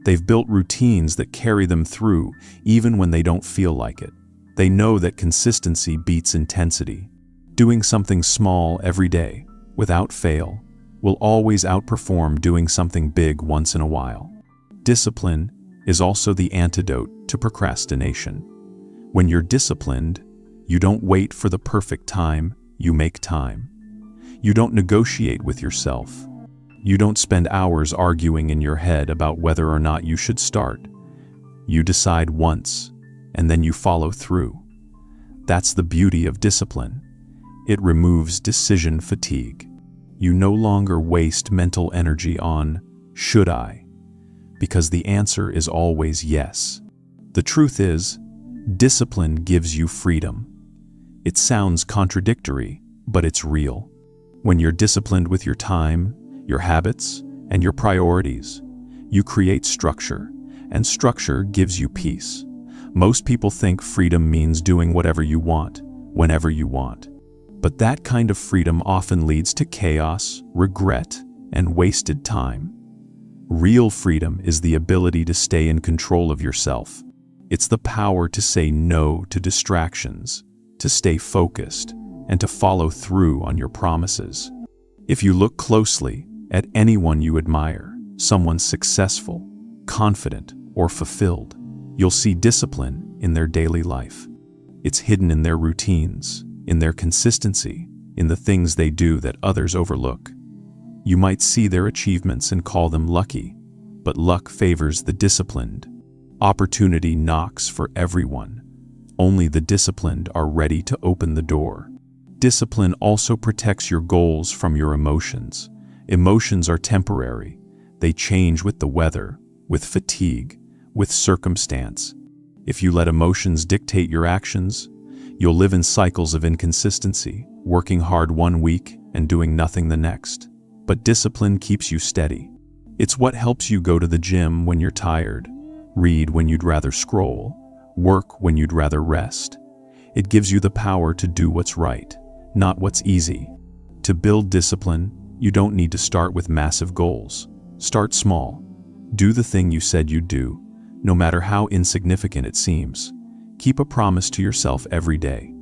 They've built routines that carry them through even when they don't feel like it. They know that consistency beats intensity. Doing something small every day, without fail, will always outperform doing something big once in a while. Discipline is also the antidote to procrastination. When you're disciplined, you don't wait for the perfect time, you make time. You don't negotiate with yourself. You don't spend hours arguing in your head about whether or not you should start. You decide once, and then you follow through. That's the beauty of discipline. It removes decision fatigue. You no longer waste mental energy on, should I? Because the answer is always yes. The truth is, discipline gives you freedom. It sounds contradictory, but it's real. When you're disciplined with your time, your habits, and your priorities, you create structure, and structure gives you peace. Most people think freedom means doing whatever you want, whenever you want. But that kind of freedom often leads to chaos, regret, and wasted time. Real freedom is the ability to stay in control of yourself. It's the power to say no to distractions, to stay focused, and to follow through on your promises. If you look closely at anyone you admire, someone successful, confident, or fulfilled, you'll see discipline in their daily life. It's hidden in their routines, in their consistency, in the things they do that others overlook. You might see their achievements and call them lucky, but luck favors the disciplined. Opportunity knocks for everyone. Only the disciplined are ready to open the door. Discipline also protects your goals from your emotions. Emotions are temporary. They change with the weather, with fatigue, with circumstance. If you let emotions dictate your actions, you'll live in cycles of inconsistency, working hard one week and doing nothing the next. But discipline keeps you steady. It's what helps you go to the gym when you're tired, read when you'd rather scroll, work when you'd rather rest. It gives you the power to do what's right, not what's easy. To build discipline, you don't need to start with massive goals. Start small. Do the thing you said you'd do, no matter how insignificant it seems. Keep a promise to yourself every day.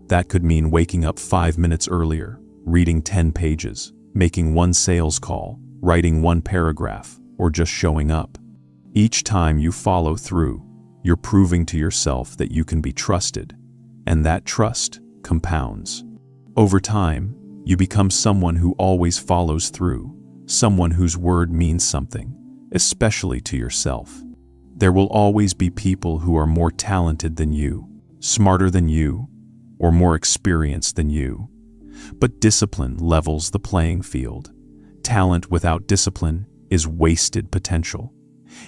That could mean waking up 5 minutes earlier, reading 10 pages, making one sales call, writing one paragraph, or just showing up. Each time you follow through, you're proving to yourself that you can be trusted, and that trust compounds. Over time, you become someone who always follows through, someone whose word means something, especially to yourself. There will always be people who are more talented than you, smarter than you, or more experienced than you. But discipline levels the playing field. Talent without discipline is wasted potential.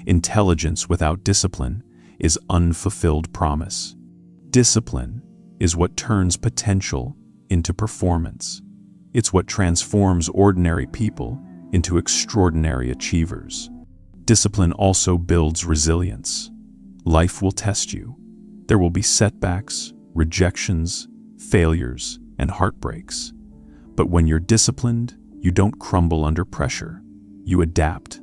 Intelligence without discipline is unfulfilled promise. Discipline is what turns potential into performance. It's what transforms ordinary people into extraordinary achievers. Discipline also builds resilience. Life will test you. There will be setbacks, rejections, failures, and heartbreaks. But when you're disciplined, you don't crumble under pressure. You adapt.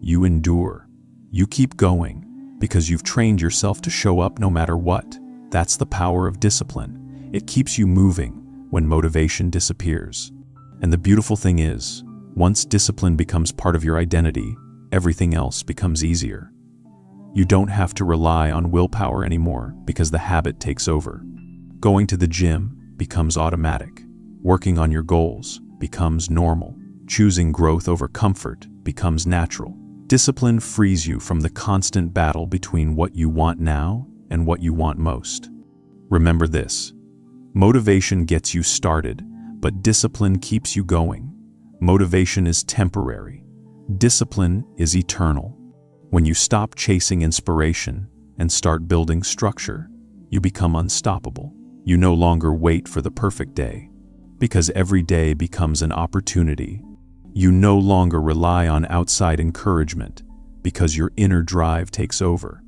You endure. You keep going because you've trained yourself to show up no matter what. That's the power of discipline. It keeps you moving when motivation disappears. And the beautiful thing is, once discipline becomes part of your identity, everything else becomes easier. You don't have to rely on willpower anymore because the habit takes over. Going to the gym becomes automatic. Working on your goals becomes normal. Choosing growth over comfort becomes natural. Discipline frees you from the constant battle between what you want now and what you want most. Remember this: motivation gets you started, but discipline keeps you going. Motivation is temporary. Discipline is eternal. When you stop chasing inspiration and start building structure, you become unstoppable. You no longer wait for the perfect day, because every day becomes an opportunity. You no longer rely on outside encouragement, because your inner drive takes over.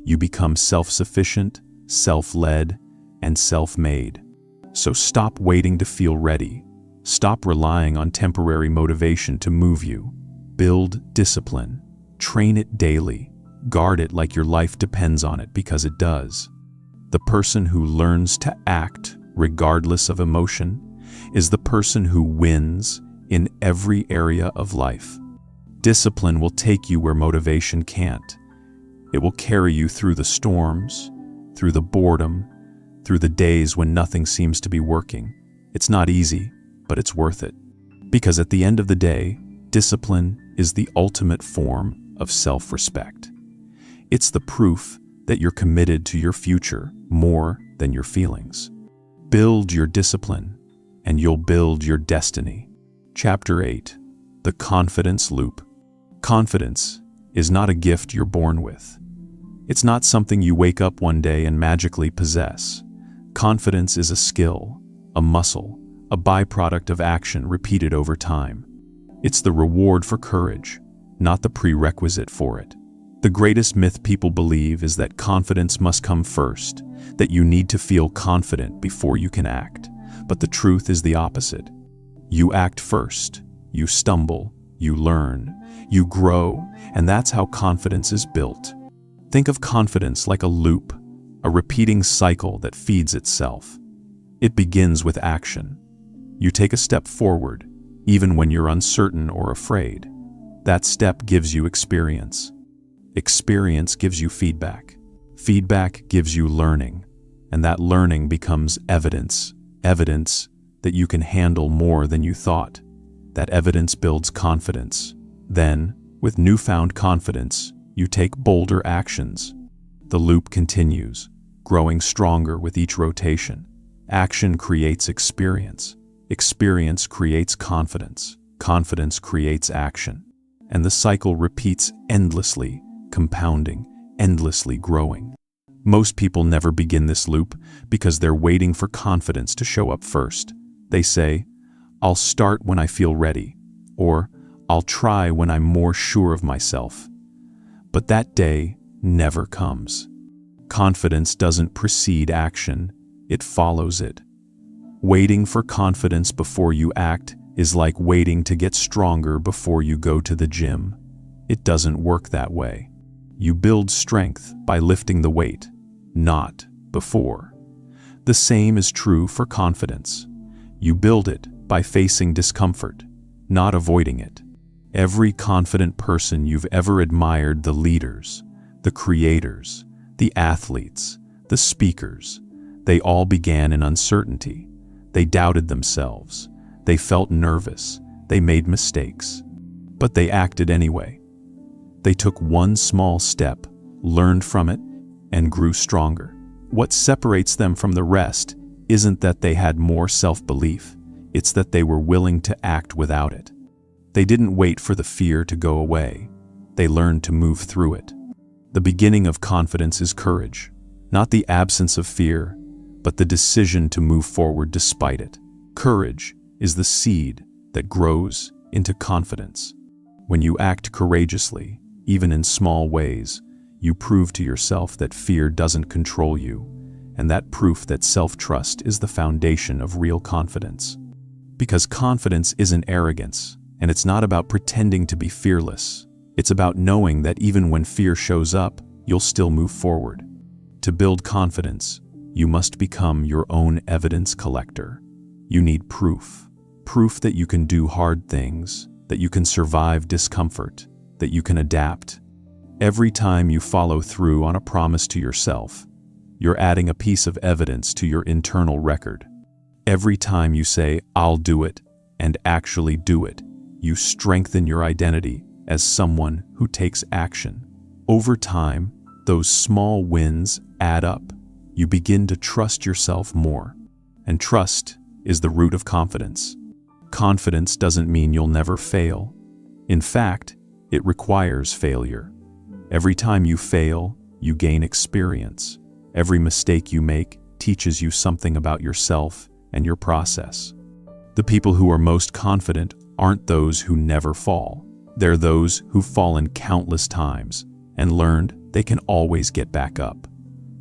You become self-sufficient, self-led, and self-made. So stop waiting to feel ready. Stop relying on temporary motivation to move you. Build discipline. Train it daily. Guard it like your life depends on it, because it does. The person who learns to act regardless of emotion is the person who wins in every area of life. Discipline will take you where motivation can't. It will carry you through the storms, through the boredom, through the days when nothing seems to be working. It's not easy, but it's worth it. Because at the end of the day, discipline is the ultimate form of self-respect. It's the proof that you're committed to your future more than your feelings. Build your discipline, and you'll build your destiny. Chapter 8. The Confidence Loop. Confidence is not a gift you're born with. It's not something you wake up one day and magically possess. Confidence is a skill, a muscle, a byproduct of action repeated over time. It's the reward for courage, not the prerequisite for it. The greatest myth people believe is that confidence must come first, that you need to feel confident before you can act. But the truth is the opposite. You act first, you stumble, you learn, you grow, and that's how confidence is built. Think of confidence like a loop, a repeating cycle that feeds itself. It begins with action. You take a step forward, even when you're uncertain or afraid. That step gives you experience. Experience gives you feedback. Feedback gives you learning, and that learning becomes evidence. Evidence that you can handle more than you thought. That evidence builds confidence. Then, with newfound confidence, you take bolder actions. The loop continues, growing stronger with each rotation. Action creates experience. Experience creates confidence. Confidence creates action. And the cycle repeats endlessly, compounding, endlessly growing. Most people never begin this loop because they're waiting for confidence to show up first. They say, "I'll start when I feel ready," or "I'll try when I'm more sure of myself." But that day never comes. Confidence doesn't precede action, it follows it. Waiting for confidence before you act is like waiting to get stronger before you go to the gym. It doesn't work that way. You build strength by lifting the weight, not before. The same is true for confidence. You build it by facing discomfort, not avoiding it. Every confident person you've ever admired, the leaders, the creators, the athletes, the speakers, they all began in uncertainty. They doubted themselves. They felt nervous. They made mistakes. But they acted anyway. They took one small step, learned from it, and grew stronger. What separates them from the rest isn't that they had more self-belief, it's that they were willing to act without it. They didn't wait for the fear to go away. They learned to move through it. The beginning of confidence is courage, not the absence of fear, but the decision to move forward despite it. Courage is the seed that grows into confidence. When you act courageously, even in small ways, you prove to yourself that fear doesn't control you, and that proof that self-trust is the foundation of real confidence. Because confidence isn't arrogance, and it's not about pretending to be fearless. It's about knowing that even when fear shows up, you'll still move forward. To build confidence, you must become your own evidence collector. You need proof. Proof that you can do hard things, that you can survive discomfort, that you can adapt. Every time you follow through on a promise to yourself, you're adding a piece of evidence to your internal record. Every time you say, "I'll do it," and actually do it, you strengthen your identity as someone who takes action. Over time, those small wins add up. You begin to trust yourself more. And trust is the root of confidence. Confidence doesn't mean you'll never fail. In fact, it requires failure. Every time you fail, you gain experience. Every mistake you make teaches you something about yourself and your process. The people who are most confident aren't those who never fall. They're those who've fallen countless times and learned they can always get back up.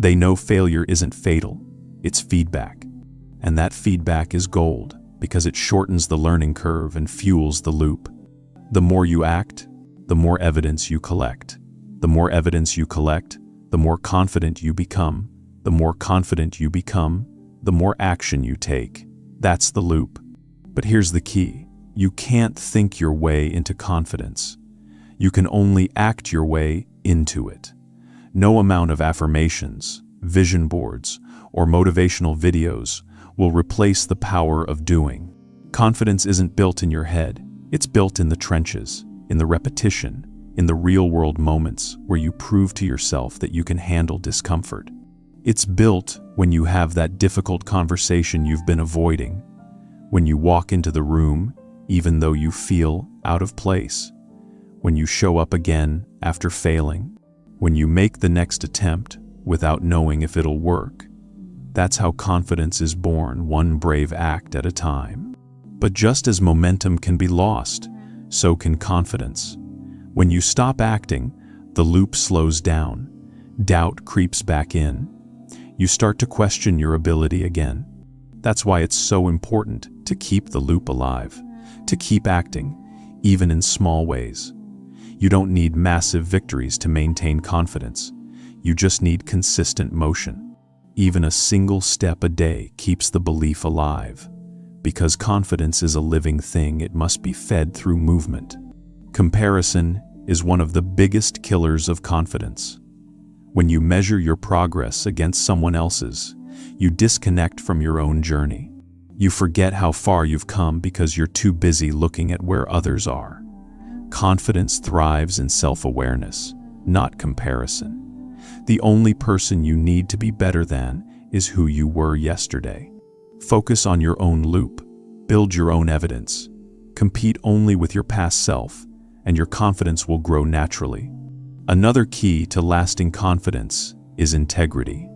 They know failure isn't fatal, it's feedback. And that feedback is gold because it shortens the learning curve and fuels the loop. The more you act, the more evidence you collect. The more evidence you collect, the more confident you become. The more confident you become, the more action you take. That's the loop. But here's the key. You can't think your way into confidence. You can only act your way into it. No amount of affirmations, vision boards, or motivational videos will replace the power of doing. Confidence isn't built in your head. It's built in the trenches, in the repetition, in the real-world moments where you prove to yourself that you can handle discomfort. It's built when you have that difficult conversation you've been avoiding, when you walk into the room even though you feel out of place, when you show up again after failing, when you make the next attempt without knowing if it'll work. That's how confidence is born, one brave act at a time. But just as momentum can be lost, so can confidence. When you stop acting, the loop slows down. Doubt creeps back in. You start to question your ability again. That's why it's so important to keep the loop alive, to keep acting, even in small ways. You don't need massive victories to maintain confidence. You just need consistent motion. Even a single step a day keeps the belief alive. Because confidence is a living thing, it must be fed through movement. Comparison is one of the biggest killers of confidence. When you measure your progress against someone else's, you disconnect from your own journey. You forget how far you've come because you're too busy looking at where others are. Confidence thrives in self-awareness, not comparison. The only person you need to be better than is who you were yesterday. Focus on your own loop. Build your own evidence. Compete only with your past self, and your confidence will grow naturally. Another key to lasting confidence is integrity.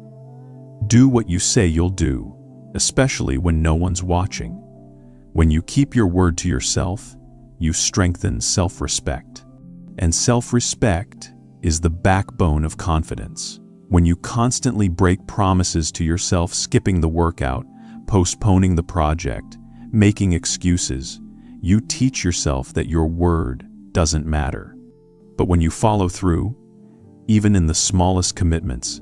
Do what you say you'll do, especially when no one's watching. When you keep your word to yourself, you strengthen self-respect. And self-respect is the backbone of confidence. When you constantly break promises to yourself, skipping the workout, postponing the project, making excuses, you teach yourself that your word doesn't matter. But when you follow through, even in the smallest commitments,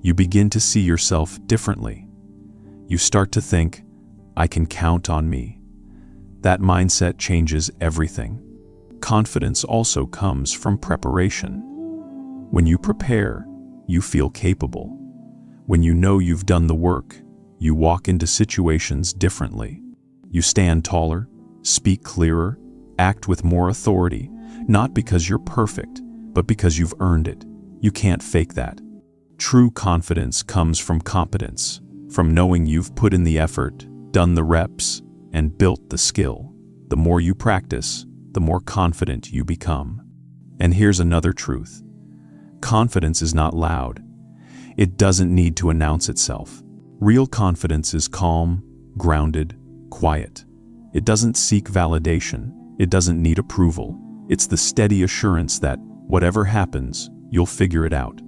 you begin to see yourself differently. You start to think, "I can count on me." That mindset changes everything. Confidence also comes from preparation. When you prepare, you feel capable. When you know you've done the work, you walk into situations differently. You stand taller, speak clearer, act with more authority, not because you're perfect, but because you've earned it. You can't fake that. True confidence comes from competence, from knowing you've put in the effort, done the reps, and built the skill. The more you practice, the more confident you become. And here's another truth. Confidence is not loud. It doesn't need to announce itself. Real confidence is calm, grounded, quiet. It doesn't seek validation. It doesn't need approval. It's the steady assurance that, whatever happens, you'll figure it out.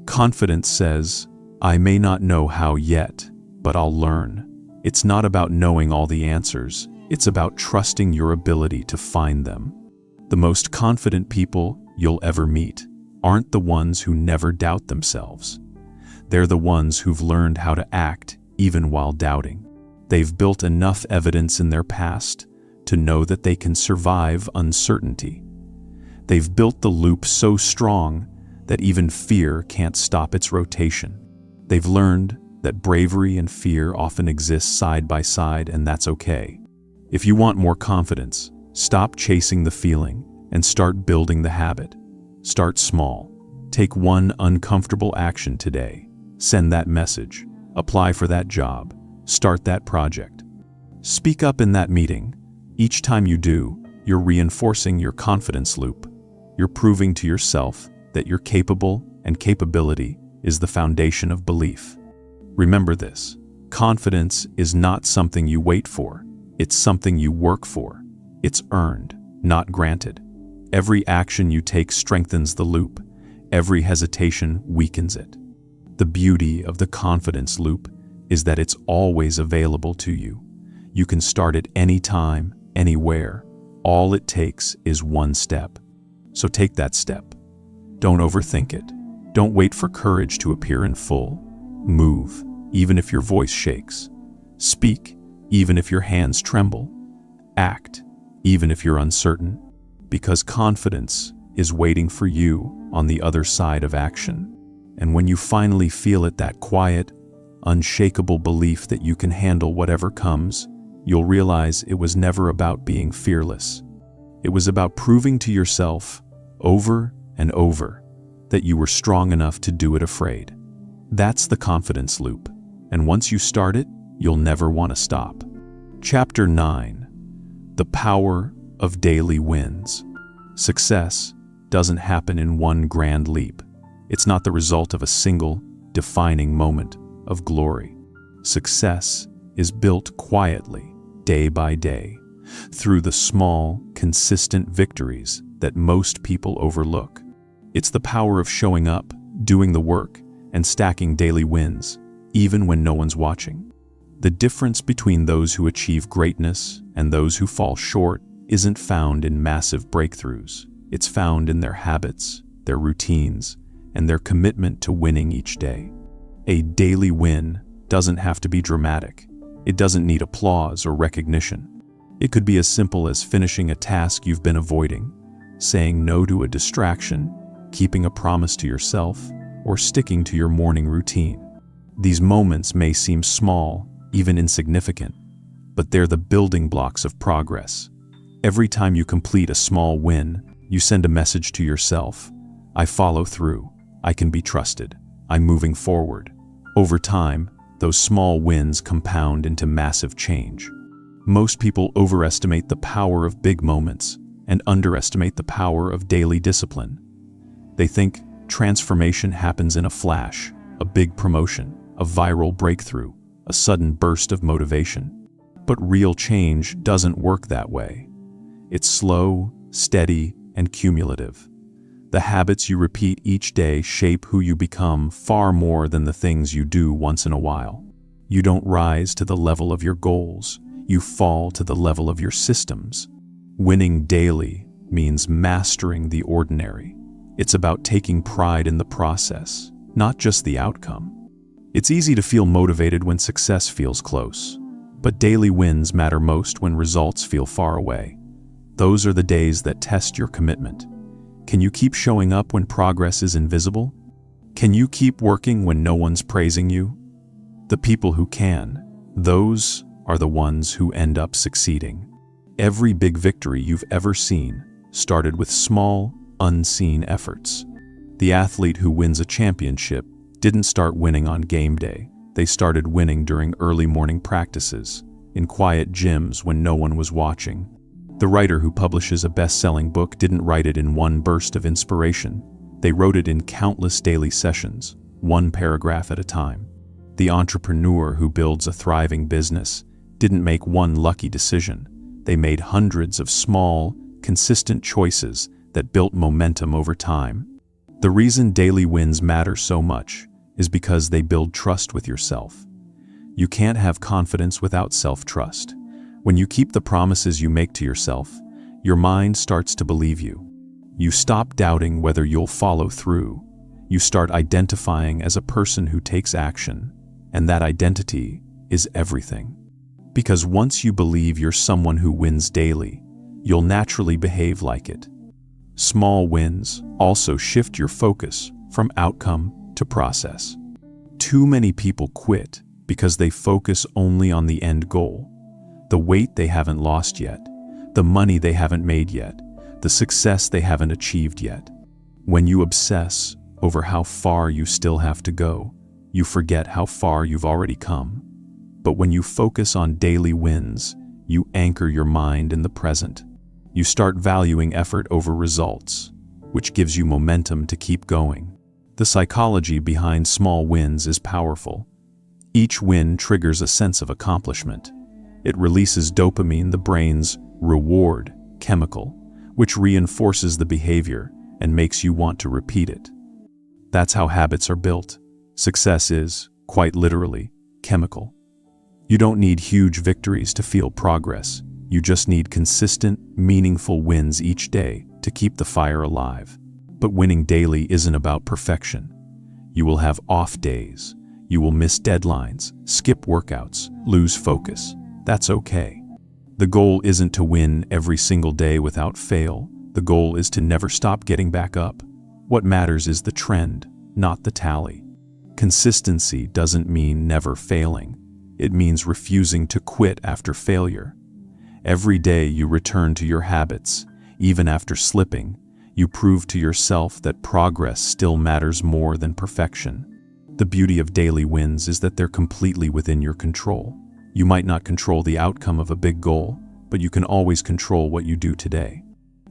Confidence says, I may not know how yet, but I'll learn. It's not about knowing all the answers. It's about trusting your ability to find them. The most confident people you'll ever meet aren't the ones who never doubt themselves. They're the ones who've learned how to act even while doubting. They've built enough evidence in their past to know that they can survive uncertainty. They've built the loop so strong that even fear can't stop its rotation. They've learned that bravery and fear often exist side by side, and that's okay. If you want more confidence, stop chasing the feeling and start building the habit. Start small. Take one uncomfortable action today. Send that message. Apply for that job. Start that project. Speak up in that meeting. Each time you do, you're reinforcing your confidence loop. You're proving to yourself that you're capable, and capability is the foundation of belief. Remember this: confidence is not something you wait for. It's something you work for. It's earned, not granted. Every action you take strengthens the loop. Every hesitation weakens it. The beauty of the confidence loop is that it's always available to you. You can start it anytime, anywhere. All it takes is one step. So take that step. Don't overthink it. Don't wait for courage to appear in full. Move, even if your voice shakes. Speak, even if your hands tremble. Act, even if you're uncertain. Because confidence is waiting for you on the other side of action. And when you finally feel it, that quiet, unshakable belief that you can handle whatever comes, you'll realize it was never about being fearless. It was about proving to yourself, over and over, that you were strong enough to do it afraid. That's the confidence loop. And once you start it, you'll never want to stop. Chapter 9. The Power of Daily Wins. Success doesn't happen in one grand leap. It's not the result of a single, defining moment of glory. Success is built quietly, day by day, through the small, consistent victories that most people overlook. It's the power of showing up, doing the work, and stacking daily wins, even when no one's watching. The difference between those who achieve greatness and those who fall short isn't found in massive breakthroughs. It's found in their habits, their routines, and their commitment to winning each day. A daily win doesn't have to be dramatic. It doesn't need applause or recognition. It could be as simple as finishing a task you've been avoiding, saying no to a distraction, keeping a promise to yourself, or sticking to your morning routine. These moments may seem small, even insignificant, but they're the building blocks of progress. Every time you complete a small win, you send a message to yourself: I follow through, I can be trusted, I'm moving forward. Over time, those small wins compound into massive change. Most people overestimate the power of big moments and underestimate the power of daily discipline. They think transformation happens in a flash, a big promotion, a viral breakthrough, a sudden burst of motivation. But real change doesn't work that way. It's slow, steady, and cumulative. The habits you repeat each day shape who you become far more than the things you do once in a while. You don't rise to the level of your goals. You fall to the level of your systems. Winning daily means mastering the ordinary. It's about taking pride in the process, not just the outcome. It's easy to feel motivated when success feels close, but daily wins matter most when results feel far away. Those are the days that test your commitment. Can you keep showing up when progress is invisible? Can you keep working when no one's praising you? The people who can, those are the ones who end up succeeding. Every big victory you've ever seen started with small, unseen efforts. The athlete who wins a championship didn't start winning on game day. They started winning during early morning practices, in quiet gyms when no one was watching. The writer who publishes a best-selling book didn't write it in one burst of inspiration. They wrote it in countless daily sessions, one paragraph at a time. The entrepreneur who builds a thriving business didn't make one lucky decision. They made hundreds of small, consistent choices that built momentum over time. The reason daily wins matter so much is because they build trust with yourself. You can't have confidence without self-trust. When you keep the promises you make to yourself, your mind starts to believe you. You stop doubting whether you'll follow through. You start identifying as a person who takes action, and that identity is everything. Because once you believe you're someone who wins daily, you'll naturally behave like it. Small wins also shift your focus from outcome to process. Too many people quit because they focus only on the end goal, the weight they haven't lost yet, the money they haven't made yet, the success they haven't achieved yet. When you obsess over how far you still have to go, you forget how far you've already come. But when you focus on daily wins, you anchor your mind in the present. You start valuing effort over results, which gives you momentum to keep going. The psychology behind small wins is powerful. Each win triggers a sense of accomplishment. It releases dopamine, the brain's reward chemical, which reinforces the behavior and makes you want to repeat it. That's how habits are built. Success is, quite literally, chemical. You don't need huge victories to feel progress. You just need consistent, meaningful wins each day to keep the fire alive. But winning daily isn't about perfection. You will have off days. You will miss deadlines, skip workouts, lose focus. That's okay. The goal isn't to win every single day without fail. The goal is to never stop getting back up. What matters is the trend, not the tally. Consistency doesn't mean never failing. It means refusing to quit after failure. Every day you return to your habits, even after slipping, you prove to yourself that progress still matters more than perfection. The beauty of daily wins is that they're completely within your control. You might not control the outcome of a big goal, but you can always control what you do today.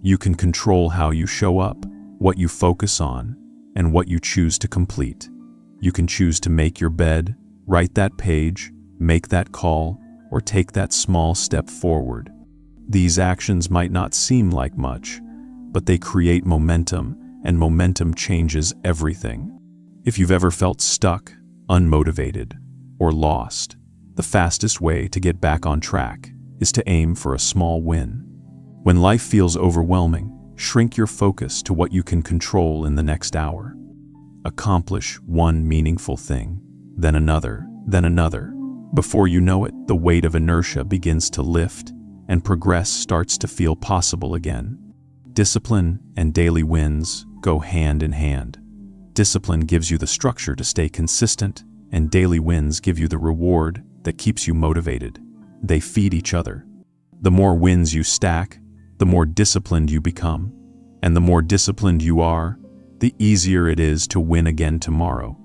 You can control how you show up, what you focus on, and what you choose to complete. You can choose to make your bed, write that page, make that call, or take that small step forward. These actions might not seem like much, but they create momentum, and momentum changes everything. If you've ever felt stuck, unmotivated, or lost, the fastest way to get back on track is to aim for a small win. When life feels overwhelming, shrink your focus to what you can control in the next hour. Accomplish one meaningful thing, then another, then another. Before you know it, the weight of inertia begins to lift, and progress starts to feel possible again. Discipline and daily wins go hand in hand. Discipline gives you the structure to stay consistent, and daily wins give you the reward that keeps you motivated. They feed each other. The more wins you stack, the more disciplined you become. And the more disciplined you are, the easier it is to win again tomorrow.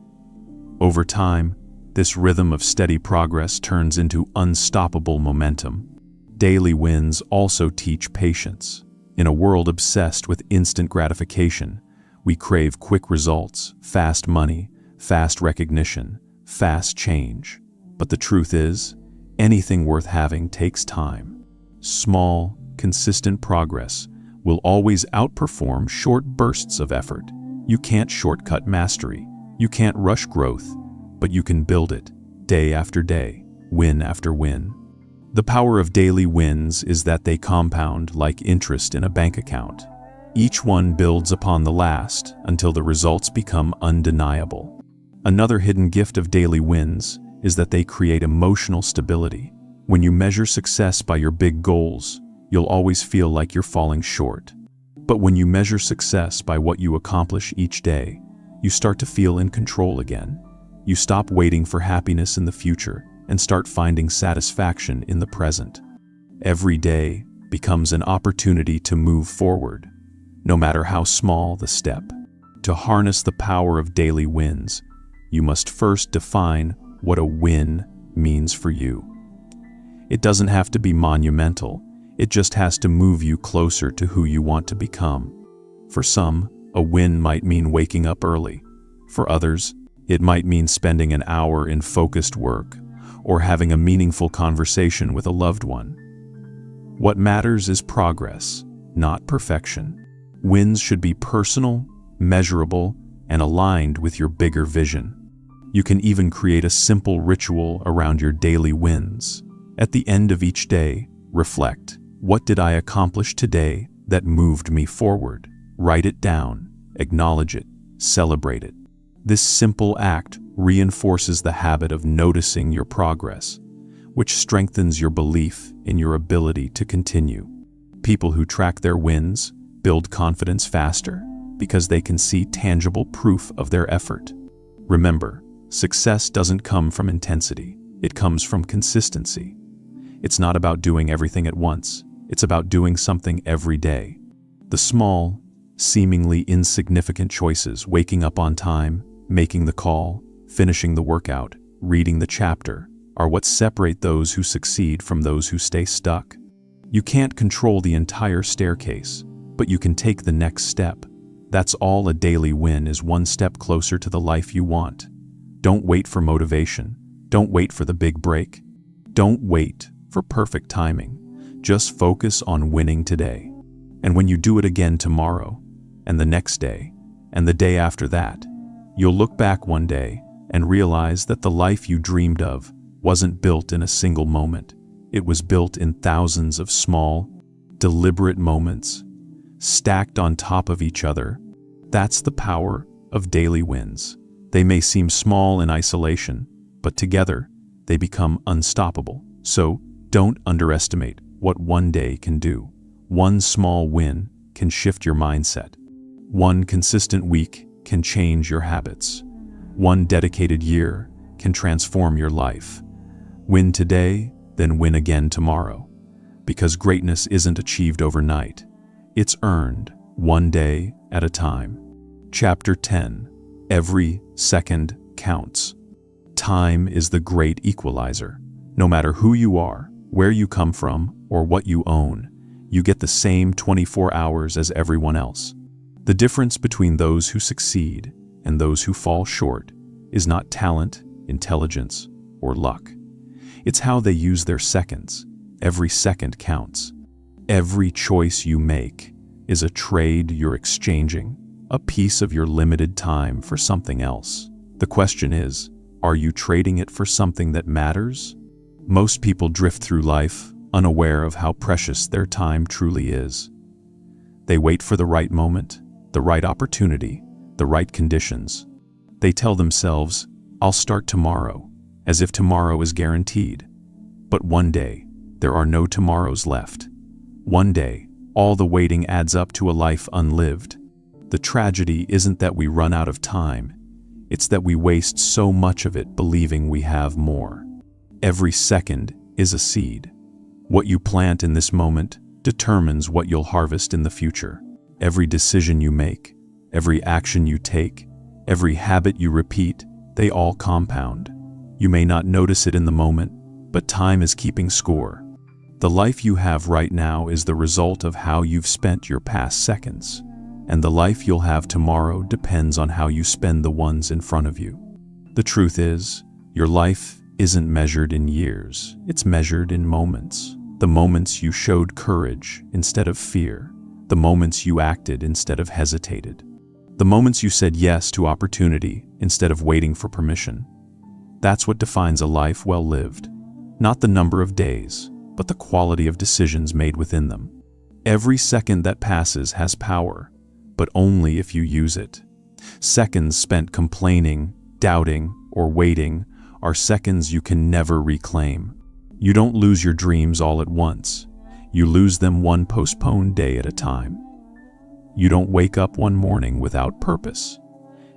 Over time, this rhythm of steady progress turns into unstoppable momentum. Daily wins also teach patience. In a world obsessed with instant gratification, we crave quick results, fast money, fast recognition, fast change. But the truth is, anything worth having takes time. Small, consistent progress will always outperform short bursts of effort. You can't shortcut mastery. You can't rush growth, but you can build it, day after day, win after win. The power of daily wins is that they compound like interest in a bank account. Each one builds upon the last until the results become undeniable. Another hidden gift of daily wins is that they create emotional stability. When you measure success by your big goals, you'll always feel like you're falling short. But when you measure success by what you accomplish each day, you start to feel in control again. You stop waiting for happiness in the future and start finding satisfaction in the present. Every day becomes an opportunity to move forward, no matter how small the step. To harness the power of daily wins, you must first define what a win means for you. It doesn't have to be monumental. It just has to move you closer to who you want to become. For some, a win might mean waking up early. For others, it might mean spending an hour in focused work or having a meaningful conversation with a loved one. What matters is progress, not perfection. Wins should be personal, measurable, and aligned with your bigger vision. You can even create a simple ritual around your daily wins. At the end of each day, reflect. What did I accomplish today that moved me forward? Write it down, acknowledge it, celebrate it. This simple act reinforces the habit of noticing your progress, which strengthens your belief in your ability to continue. People who track their wins build confidence faster because they can see tangible proof of their effort. Remember, success doesn't come from intensity, it comes from consistency. It's not about doing everything at once, it's about doing something every day. The small, seemingly insignificant choices, waking up on time, making the call, finishing the workout, reading the chapter, are what separate those who succeed from those who stay stuck. You can't control the entire staircase, but you can take the next step. That's all a daily win is, one step closer to the life you want. Don't wait for motivation. Don't wait for the big break. Don't wait for perfect timing. Just focus on winning today. And when you do it again tomorrow, and the next day, and the day after that, you'll look back one day and realize that the life you dreamed of wasn't built in a single moment. It was built in thousands of small, deliberate moments, stacked on top of each other. That's the power of daily wins. They may seem small in isolation, but together they become unstoppable. So don't underestimate what one day can do. One small win can shift your mindset. One consistent week can change your habits. One dedicated year can transform your life. Win today, then win again tomorrow. Because greatness isn't achieved overnight. It's earned one day at a time. Chapter 10. Every second counts. Time is the great equalizer. No matter who you are, where you come from, or what you own, you get the same 24 hours as everyone else. The difference between those who succeed and those who fall short is not talent, intelligence, or luck. It's how they use their seconds. Every second counts. Every choice you make is a trade you're exchanging, a piece of your limited time for something else. The question is, are you trading it for something that matters? Most people drift through life unaware of how precious their time truly is. They wait for the right moment, the right opportunity, the right conditions. They tell themselves, "I'll start tomorrow," as if tomorrow is guaranteed. But one day, there are no tomorrows left. One day, all the waiting adds up to a life unlived. The tragedy isn't that we run out of time, it's that we waste so much of it believing we have more. Every second is a seed. What you plant in this moment determines what you'll harvest in the future. Every decision you make, every action you take, every habit you repeat, they all compound. You may not notice it in the moment, but time is keeping score. The life you have right now is the result of how you've spent your past seconds, and the life you'll have tomorrow depends on how you spend the ones in front of you. The truth is, your life isn't measured in years, it's measured in moments. The moments you showed courage instead of fear, the moments you acted instead of hesitated, the moments you said yes to opportunity instead of waiting for permission. That's what defines a life well lived. Not the number of days, but the quality of decisions made within them. Every second that passes has power, but only if you use it. Seconds spent complaining, doubting, or waiting are seconds you can never reclaim. You don't lose your dreams all at once. You lose them one postponed day at a time. You don't wake up one morning without purpose.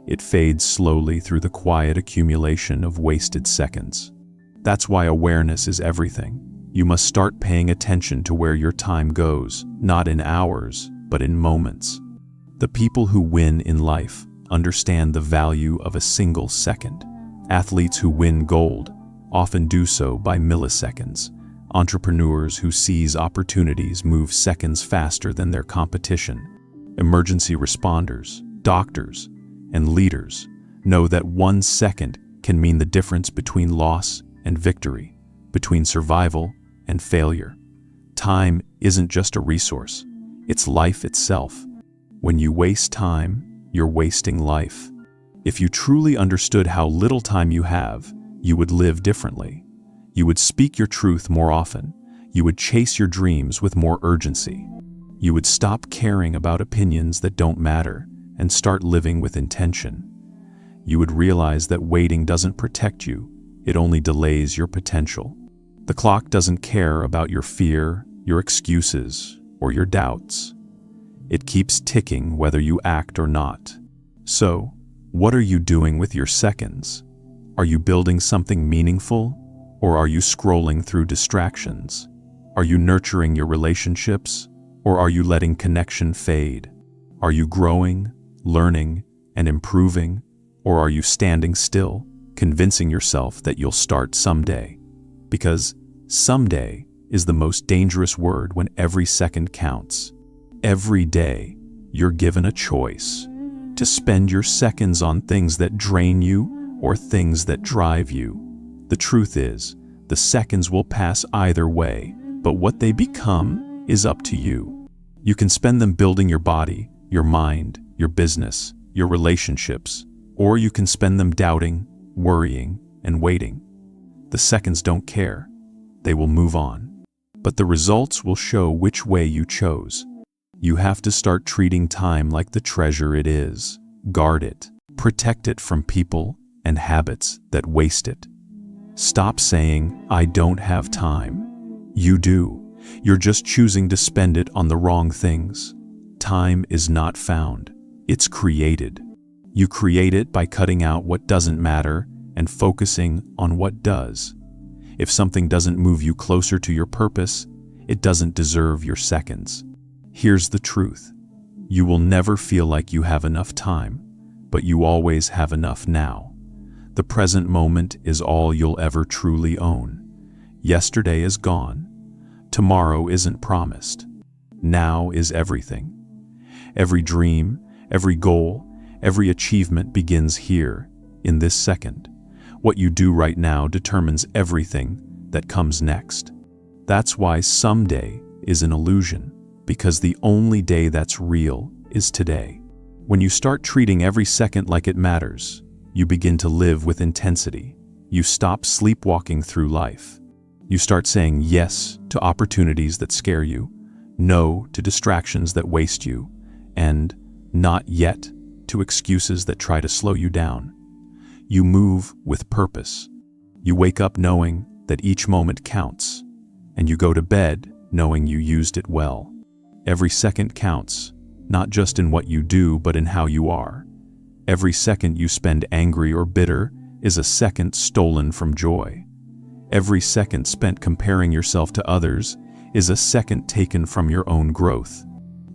It fades slowly through the quiet accumulation of wasted seconds. That's why awareness is everything. You must start paying attention to where your time goes, not in hours, but in moments. The people who win in life understand the value of a single second. Athletes who win gold often do so by milliseconds, Entrepreneurs who seize opportunities move seconds faster than their competition. Emergency responders, doctors, and leaders know that 1 second can mean the difference between loss and victory, between survival and failure. Time isn't just a resource, it's life itself. When you waste time, you're wasting life. If you truly understood how little time you have, you would live differently. You would speak your truth more often. You would chase your dreams with more urgency. You would stop caring about opinions that don't matter and start living with intention. You would realize that waiting doesn't protect you, it only delays your potential. The clock doesn't care about your fear, your excuses, or your doubts. It keeps ticking whether you act or not. So, what are you doing with your seconds? Are you building something meaningful, or are you scrolling through distractions? Are you nurturing your relationships, or are you letting connection fade? Are you growing, learning, and improving, or are you standing still, convincing yourself that you'll start someday? Because someday is the most dangerous word when every second counts. Every day, you're given a choice to spend your seconds on things that drain you or things that drive you. The truth is, the seconds will pass either way, but what they become is up to you. You can spend them building your body, your mind, your business, your relationships, or you can spend them doubting, worrying, and waiting. The seconds don't care. They will move on. But the results will show which way you chose. You have to start treating time like the treasure it is. Guard it. Protect it from people and habits that waste it. Stop saying, "I don't have time." You do. You're just choosing to spend it on the wrong things. Time is not found. It's created. You create it by cutting out what doesn't matter and focusing on what does. If something doesn't move you closer to your purpose, it doesn't deserve your seconds. Here's the truth. You will never feel like you have enough time, but you always have enough now. The present moment is all you'll ever truly own. Yesterday is gone. Tomorrow isn't promised. Now is everything. Every dream, every goal, every achievement begins here, in this second. What you do right now determines everything that comes next. That's why someday is an illusion, because the only day that's real is today. When you start treating every second like it matters, you begin to live with intensity. You stop sleepwalking through life. You start saying yes to opportunities that scare you, no to distractions that waste you, and not yet to excuses that try to slow you down. You move with purpose. You wake up knowing that each moment counts, and you go to bed knowing you used it well. Every second counts, not just in what you do, but in how you are. Every second you spend angry or bitter is a second stolen from joy. Every second spent comparing yourself to others is a second taken from your own growth.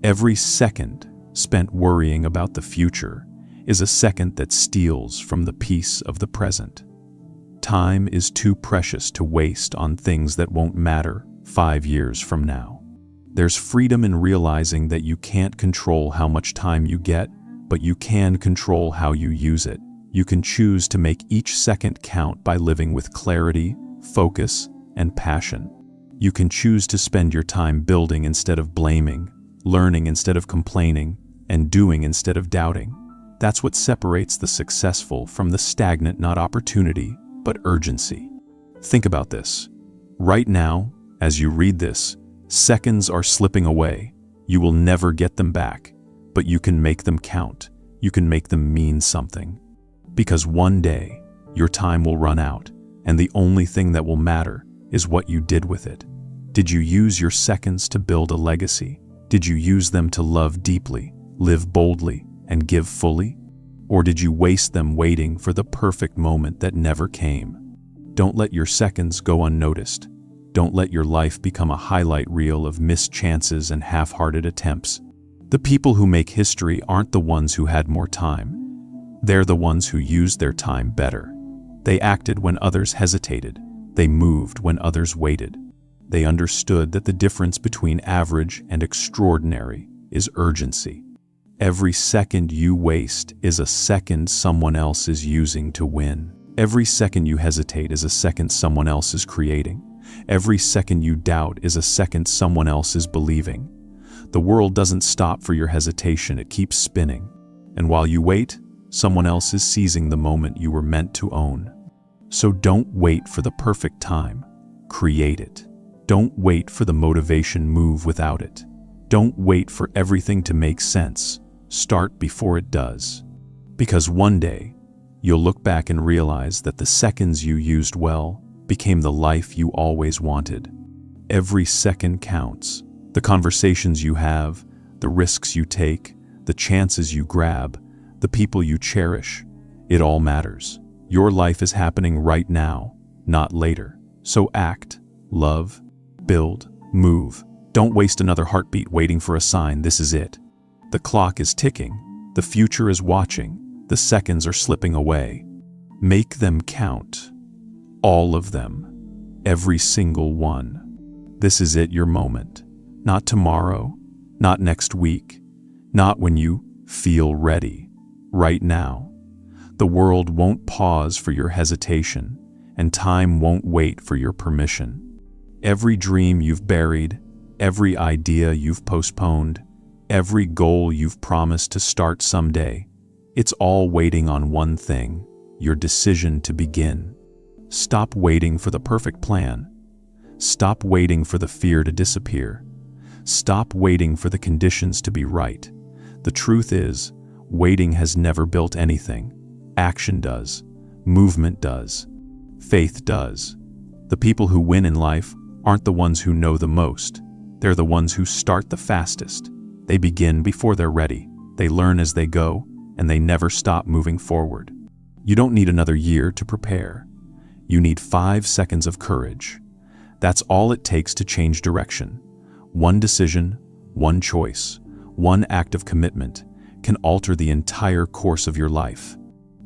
Every second spent worrying about the future is a second that steals from the peace of the present. Time is too precious to waste on things that won't matter 5 years from now. There's freedom in realizing that you can't control how much time you get, but you can control how you use it. You can choose to make each second count by living with clarity, focus, and passion. You can choose to spend your time building instead of blaming, learning instead of complaining, and doing instead of doubting. That's what separates the successful from the stagnant, not opportunity, but urgency. Think about this. Right now, as you read this, seconds are slipping away. You will never get them back, but you can make them count. You can make them mean something. Because one day, your time will run out, and the only thing that will matter is what you did with it. Did you use your seconds to build a legacy? Did you use them to love deeply, live boldly, and give fully? Or did you waste them waiting for the perfect moment that never came? Don't let your seconds go unnoticed. Don't let your life become a highlight reel of missed chances and half-hearted attempts. The people who make history aren't the ones who had more time. They're the ones who used their time better. They acted when others hesitated. They moved when others waited. They understood that the difference between average and extraordinary is urgency. Every second you waste is a second someone else is using to win. Every second you hesitate is a second someone else is creating. Every second you doubt is a second someone else is believing. The world doesn't stop for your hesitation, it keeps spinning. And while you wait, someone else is seizing the moment you were meant to own. So don't wait for the perfect time. Create it. Don't wait for the motivation, move without it. Don't wait for everything to make sense. Start before it does. Because one day, you'll look back and realize that the seconds you used well became the life you always wanted. Every second counts. The conversations you have, the risks you take, the chances you grab, the people you cherish, it all matters. Your life is happening right now, not later. So act, love, build, move. Don't waste another heartbeat waiting for a sign. This is it. The clock is ticking. The future is watching. The seconds are slipping away. Make them count. All of them. Every single one. This is it, your moment. Not tomorrow, not next week, not when you feel ready. Right now. The world won't pause for your hesitation, and time won't wait for your permission. Every dream you've buried, every idea you've postponed, every goal you've promised to start someday, it's all waiting on one thing: your decision to begin. Stop waiting for the perfect plan. Stop waiting for the fear to disappear. Stop waiting for the conditions to be right. The truth is, waiting has never built anything. Action does. Movement does. Faith does. The people who win in life aren't the ones who know the most. They're the ones who start the fastest. They begin before they're ready. They learn as they go, and they never stop moving forward. You don't need another year to prepare. You need 5 seconds of courage. That's all it takes to change direction. One decision, one choice, one act of commitment can alter the entire course of your life.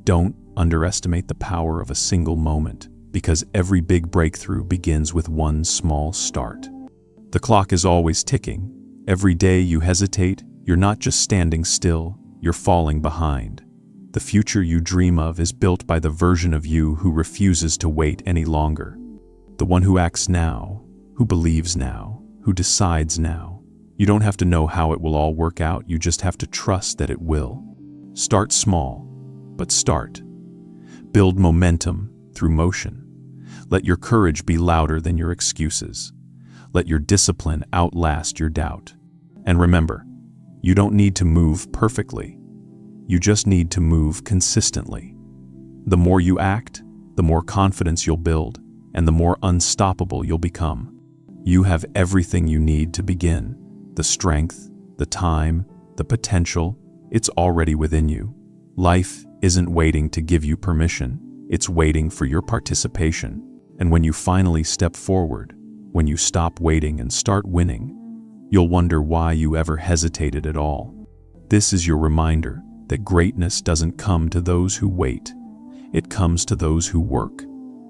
Don't underestimate the power of a single moment, because every big breakthrough begins with one small start. The clock is always ticking. Every day you hesitate, you're not just standing still, you're falling behind. The future you dream of is built by the version of you who refuses to wait any longer. The one who acts now, who believes now, who decides now. You don't have to know how it will all work out, you just have to trust that it will. Start small, but start. Build momentum through motion. Let your courage be louder than your excuses. Let your discipline outlast your doubt. And remember, you don't need to move perfectly. You just need to move consistently. The more you act, the more confidence you'll build, and the more unstoppable you'll become. You have everything you need to begin. The strength, the time, the potential, it's already within you. Life isn't waiting to give you permission, it's waiting for your participation. And when you finally step forward, when you stop waiting and start winning, you'll wonder why you ever hesitated at all. This is your reminder that greatness doesn't come to those who wait. It comes to those who work.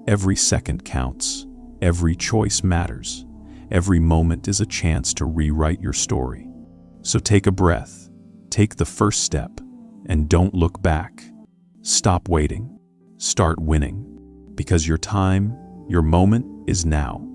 Every second counts. Every choice matters. Every moment is a chance to rewrite your story. So take a breath, take the first step, and don't look back. Stop waiting. Start winning. Because your time, your moment is now.